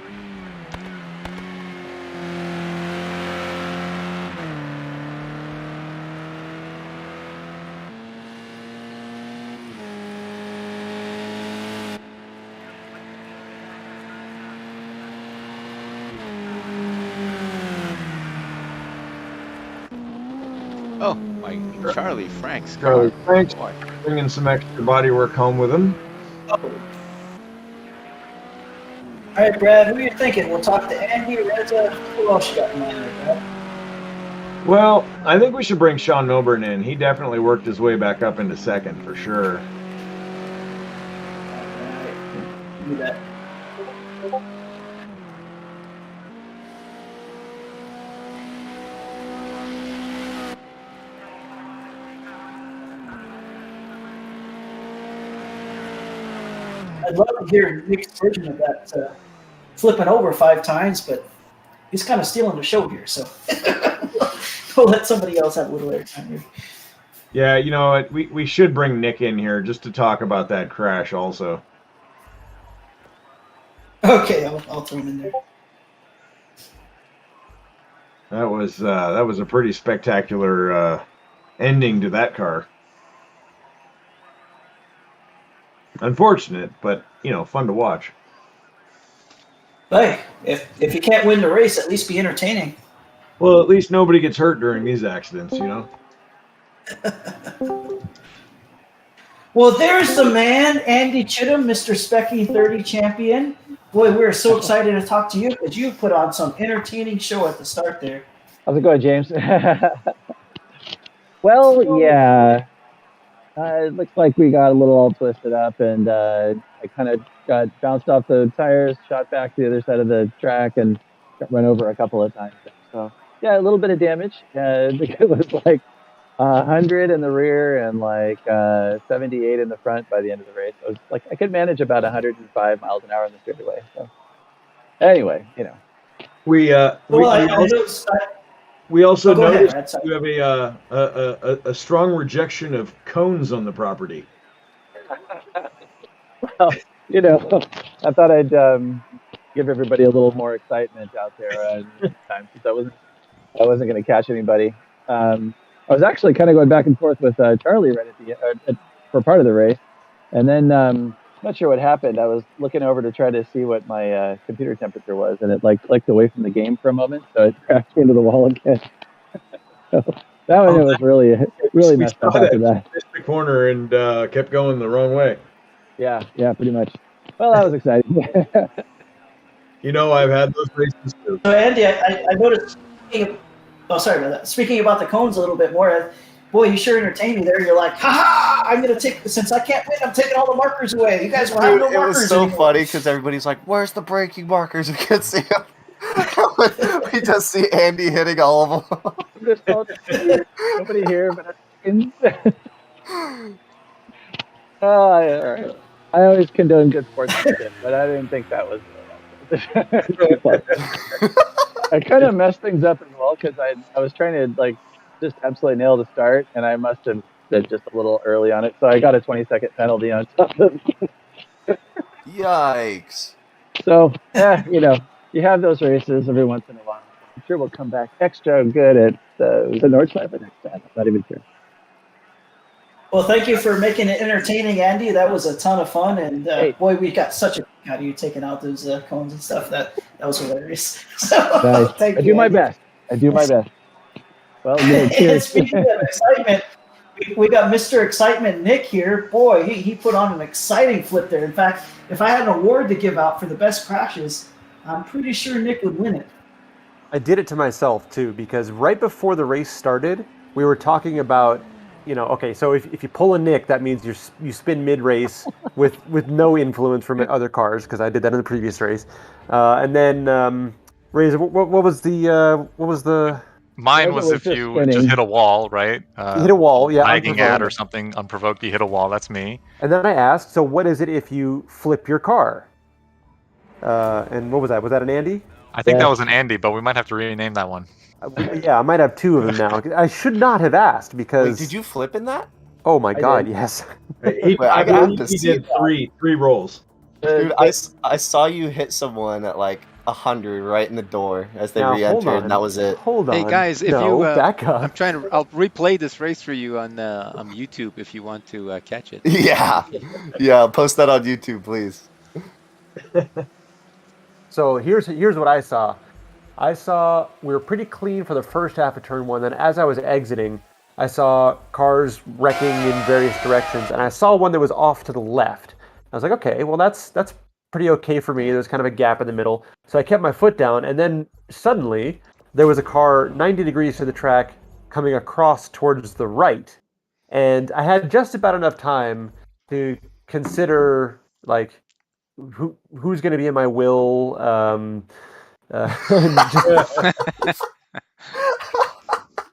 Oh, my Charlie Frank's car. Charlie Franks Boy. bringing some extra body work home with him. All right, Brad, who are you thinking? We'll talk to Andy, Reza. Who else you got in mind there, Brad? Well, I think we should bring Sean Milburn in. He definitely worked his way back up into second for sure. All right, do that. I'd love to hear Nick's version of that flipping over 5 times, but he's kind of stealing the show here, so we'll let somebody else have a little airtime here. Yeah, you know what? We should bring Nick in here just to talk about that crash also. Okay, I'll throw him in there. That was a pretty spectacular ending to that car. Unfortunate, but fun to watch. Hey, if you can't win the race, at least be entertaining. Well, at least nobody gets hurt during these accidents, Well, there's the man, Andy Chittum, Mr. Specky 30 champion. Boy, we're so excited to talk to you because you put on some entertaining show at the start there. How's it going, James? Well, yeah. It looks like we got a little all twisted up, and I kind of got bounced off the tires, shot back to the other side of the track, and got run over a couple of times. So, yeah, a little bit of damage. It was like 100 in the rear and like 78 in the front by the end of the race. I was like, I could manage about 105 miles an hour on the straightaway. So, anyway, we also go ahead, noticed you have a strong rejection of cones on the property. Well, I thought I'd give everybody a little more excitement out there this time, since I wasn't going to catch anybody. I was actually kind of going back and forth with Charlie right for part of the race, and then I'm not sure what happened. I was looking over to try to see what my computer temperature was, and it clicked away from the game for a moment, so it crashed into the wall again. So that one it was really messed up after that. Missed the corner and kept going the wrong way. Yeah, pretty much. Well, that was exciting. I've had those races too. So, Andy, I noticed. Sorry about that. Speaking about the cones a little bit more, boy, you sure entertained me there. You're like, ha! I'm gonna take, since I can't win, I'm taking all the markers away. You guys will have no markers. It was so anymore. funny because everybody's like, "Where's the braking markers?" We can't see them. We just see Andy hitting all of them. Nobody here, but all right. I always condone good sportsmanship, but I didn't think that was. I kind of messed things up as well because I was trying to like just absolutely nail the start, and I must have been just a little early on it, so I got a 20-second penalty on top of it. Yikes! So you have those races every once in a while. I'm sure we'll come back extra good at the North side, but next time I'm not even sure. Well, thank you for making it entertaining, Andy. That was a ton of fun, and boy, we got such a kick out of you taking out those cones and stuff. That was hilarious. So, nice. thank you, do my Andy. best. I do my best. Well, and speaking of excitement, we got Mr. Excitement Nick here. Boy, he put on an exciting flip there. In fact, if I had an award to give out for the best crashes, I'm pretty sure Nick would win it. I did it to myself too, because right before the race started, we were talking about, okay, so if you pull a Nick, that means you spin mid-race with no influence from other cars, because I did that in the previous race. And then, Razor, what was the... Mine was if you just hit a wall, right? You hit a wall, yeah. Lagging at or something, unprovoked, you hit a wall, that's me. And then I asked, so what is it if you flip your car? And what was that? Was that an Andy? I think that was an Andy, but we might have to rename that one. Yeah, I might have two of them now. I should not have asked because... Wait, did you flip in that? Oh my God, yes. I believe he did three rolls. Dude, I saw you hit someone at like 100 right in the door as they re-entered, and that was it. Hold on. Hey guys, if back up. I'll replay this race for you on YouTube if you want to catch it. Yeah, post that on YouTube, please. So here's what I saw. I saw we were pretty clean for the first half of turn one. Then as I was exiting, I saw cars wrecking in various directions, and I saw one that was off to the left. I was like, okay, well that's pretty okay for me. There's kind of a gap in the middle, so I kept my foot down, and then suddenly there was a car 90 degrees to the track coming across towards the right, and I had just about enough time to consider like who's going to be in my will.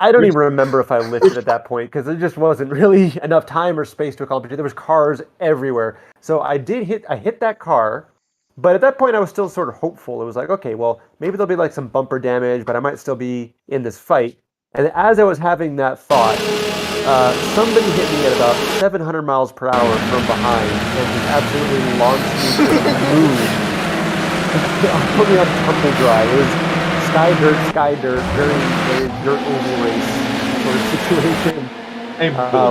I don't even remember if I lifted at that point because there just wasn't really enough time or space to accomplish it. There was cars everywhere. So I hit that car, but at that point I was still sort of hopeful. It was like, okay, well, maybe there'll be like some bumper damage, but I might still be in this fight. And as I was having that thought, somebody hit me at about 700 miles per hour from behind and just absolutely launched me to the moon. Put me on tumble dry. It was sky dirt, very, very dirt-only race sort of situation.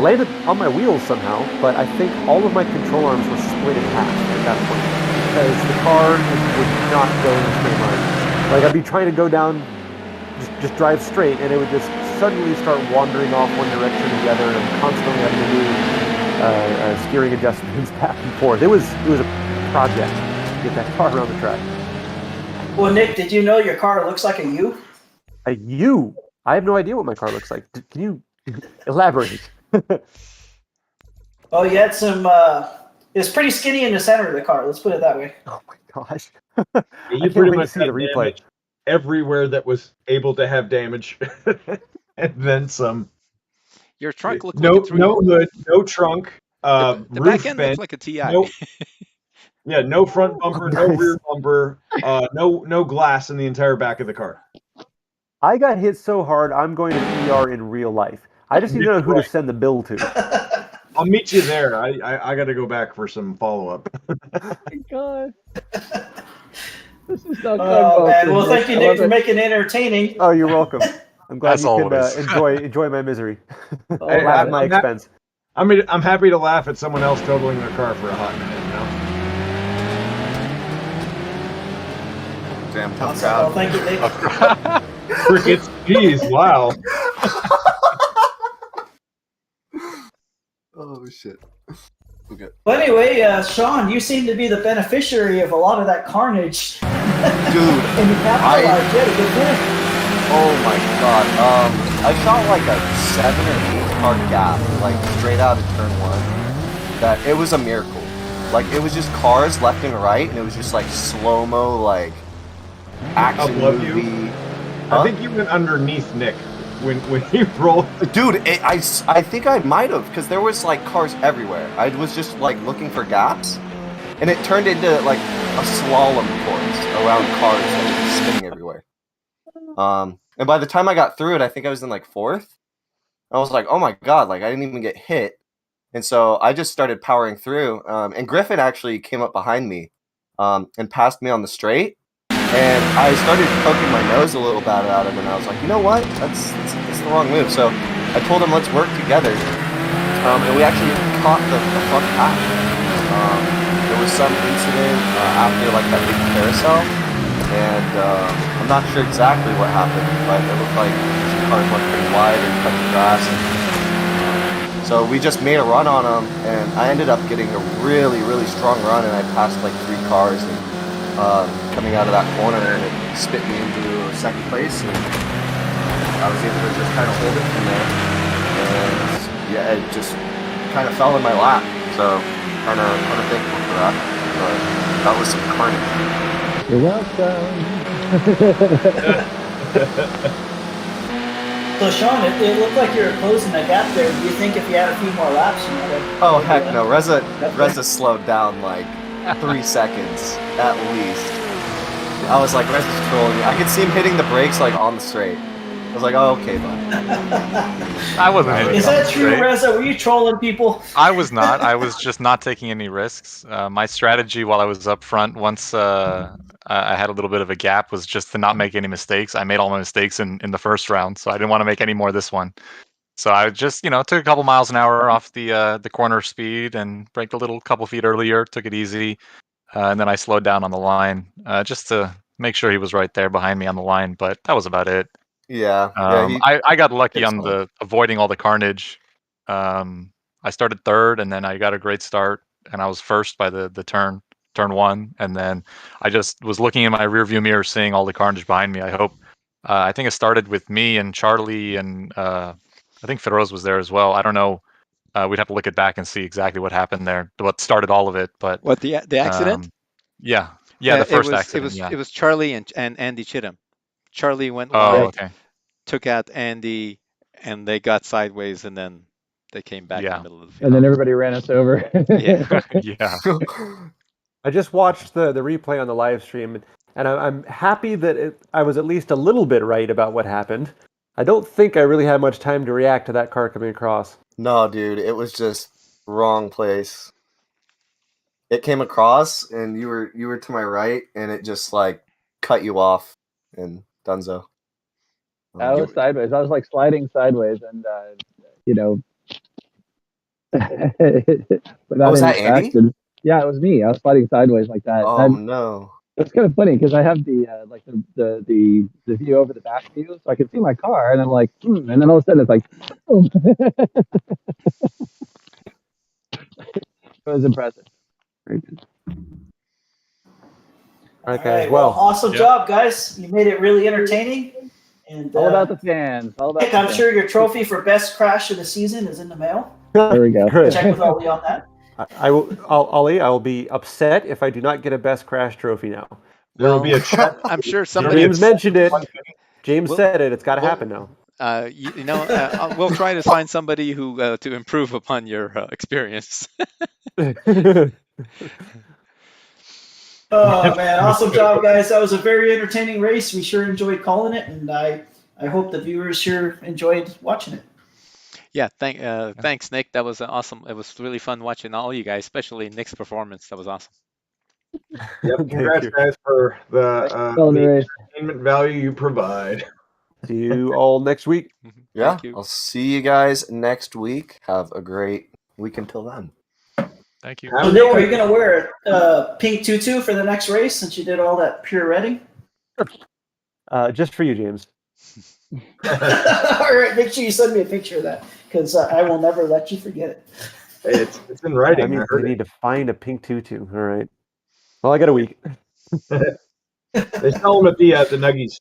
Landed on my wheels somehow, but I think all of my control arms were split in half at that point because the car would not go in a straight line. Like I'd be trying to go down, just drive straight, and it would just suddenly start wandering off one direction or the other, and I'm constantly having to do steering adjustments back and forth. It was a project to get that car around the track. Well, Nick, did you know your car looks like a U? A U? I have no idea what my car looks like. Can you elaborate? Oh, you had some... it's pretty skinny in the center of the car. Let's put it that way. Oh, my gosh. You pretty much see the replay. Everywhere that was able to have damage. And then some. Your trunk looked no like a no hood, no trunk. The roof back end vent, looks like a TI. No front bumper, no rear bumper, no glass in the entire back of the car. I got hit so hard, I'm going to ER in real life. I just need to know who to send the bill to. I'll meet you there. I got to go back for some follow-up. Oh my God. This is not man. Well, thank you, Nick, for making it entertaining. Oh, you're welcome. I'm glad you could enjoy my misery. Laugh at my expense. I'm happy to laugh at someone else totaling their car for a hot minute. Damn tough crowd. Thank you, Nick. Crickets, jeez, wow. Oh shit. Okay. Well, anyway, Sean, you seem to be the beneficiary of a lot of that carnage. Dude, and you capitalized. You had a good win. Oh my God. I shot like a 7 or 8 car gap, like straight out of turn 1. That it was a miracle. Like it was just cars left and right, and it was just like slow-mo, like action movie. I think you went underneath Nick when he rolled. Dude, I think I might have, because there was like cars everywhere. I was just like looking for gaps, and it turned into like a slalom course around cars that were spinning everywhere. And by the time I got through it, I think I was in like 4th. I was like, oh my god, like I didn't even get hit. And so I just started powering through. And Griffin actually came up behind me and passed me on the straight. And I started poking my nose a little bit at him, and I was like, you know what? That's the wrong move. So I told him, let's work together. And we actually caught the front half. There was some incident after like that big carousel, and I'm not sure exactly what happened, but it looked like some cars went pretty wide and cut the grass. So we just made a run on them, and I ended up getting a really, really strong run, and I passed like 3 cars and coming out of that corner, and it spit me into 2nd place, and I was able to just kind of hold it from there. And yeah, it just kind of fell in my lap, so kind of thankful for that. But that was some carnage. You're welcome. So Sean, it looked like you were closing a gap there. Do you think if you had a few more laps, you might have... Oh heck no, Reza slowed down like 3 seconds at least. I was like, Reza's trolling me. I could see him hitting the brakes like on the straight. I was like, oh, okay, bud. I wasn't. Is that true, Reza? Were you trolling people? I was not. I was just not taking any risks. My strategy while I was up front, once I had a little bit of a gap, was just to not make any mistakes. I made all my mistakes in the first round, so I didn't want to make any more this one. So I just, took a couple miles an hour off the corner speed and braked a couple feet earlier, took it easy, and then I slowed down on the line just to make sure he was right there behind me on the line. But that was about it. Yeah. I got lucky on the avoiding all the carnage. I started 3rd, and then I got a great start, and I was 1st by the turn 1, and then I just was looking in my rearview mirror, seeing all the carnage behind me. I think it started with me and Charlie, and I think Feroz was there as well. I don't know. We'd have to look it back and see exactly what happened there, what started all of it. But what the accident? Yeah, the first accident. It was Charlie and Andy Chittum. Charlie went wide, okay. Took out Andy, and they got sideways, and then they came back in the middle of the field. And then everybody ran us over. Yeah. I just watched the replay on the live stream, and I'm happy that I was at least a little bit right about what happened. I don't think I really had much time to react to that car coming across. No, dude, it was just wrong place. It came across, and you were to my right, and it just like cut you off, and dunzo. I was sideways. I was like sliding sideways, and was that Andy? Yeah, it was me. I was sliding sideways like that. Oh no! It's kind of funny because I have the view over the back view, so I can see my car, and I'm like, and then all of a sudden it's like, boom. It was impressive. Very good. All right, guys. Well, awesome job, guys. You made it really entertaining. And all about the fans. Nick, I'm sure your trophy for best crash of the season is in the mail. There we go. Good. Check with Ollie on that. Ollie, I will be upset if I do not get a best crash trophy now. There will be a check. I'm sure somebody. James mentioned it. James said it. It's got to happen now. We'll try to find somebody who to improve upon your experience. Oh man, awesome job, guys! That was a very entertaining race. We sure enjoyed calling it, and I hope the viewers sure enjoyed watching it. Yeah, thanks, Nick. That was awesome. It was really fun watching all you guys, especially Nick's performance. That was awesome. Yep, congrats, guys, for the entertainment value you provide. See you all next week. Yeah, I'll see you guys next week. Have a great week until then. Thank you. So Nick, are you going to wear a pink tutu for the next race since you did all that pirouetting? Just for you, James. All right, make sure you send me a picture of that because I will never let you forget it. It's in writing. I mean, we need to find a pink tutu. All right. Well, I got a week. They sell them at the Nuggies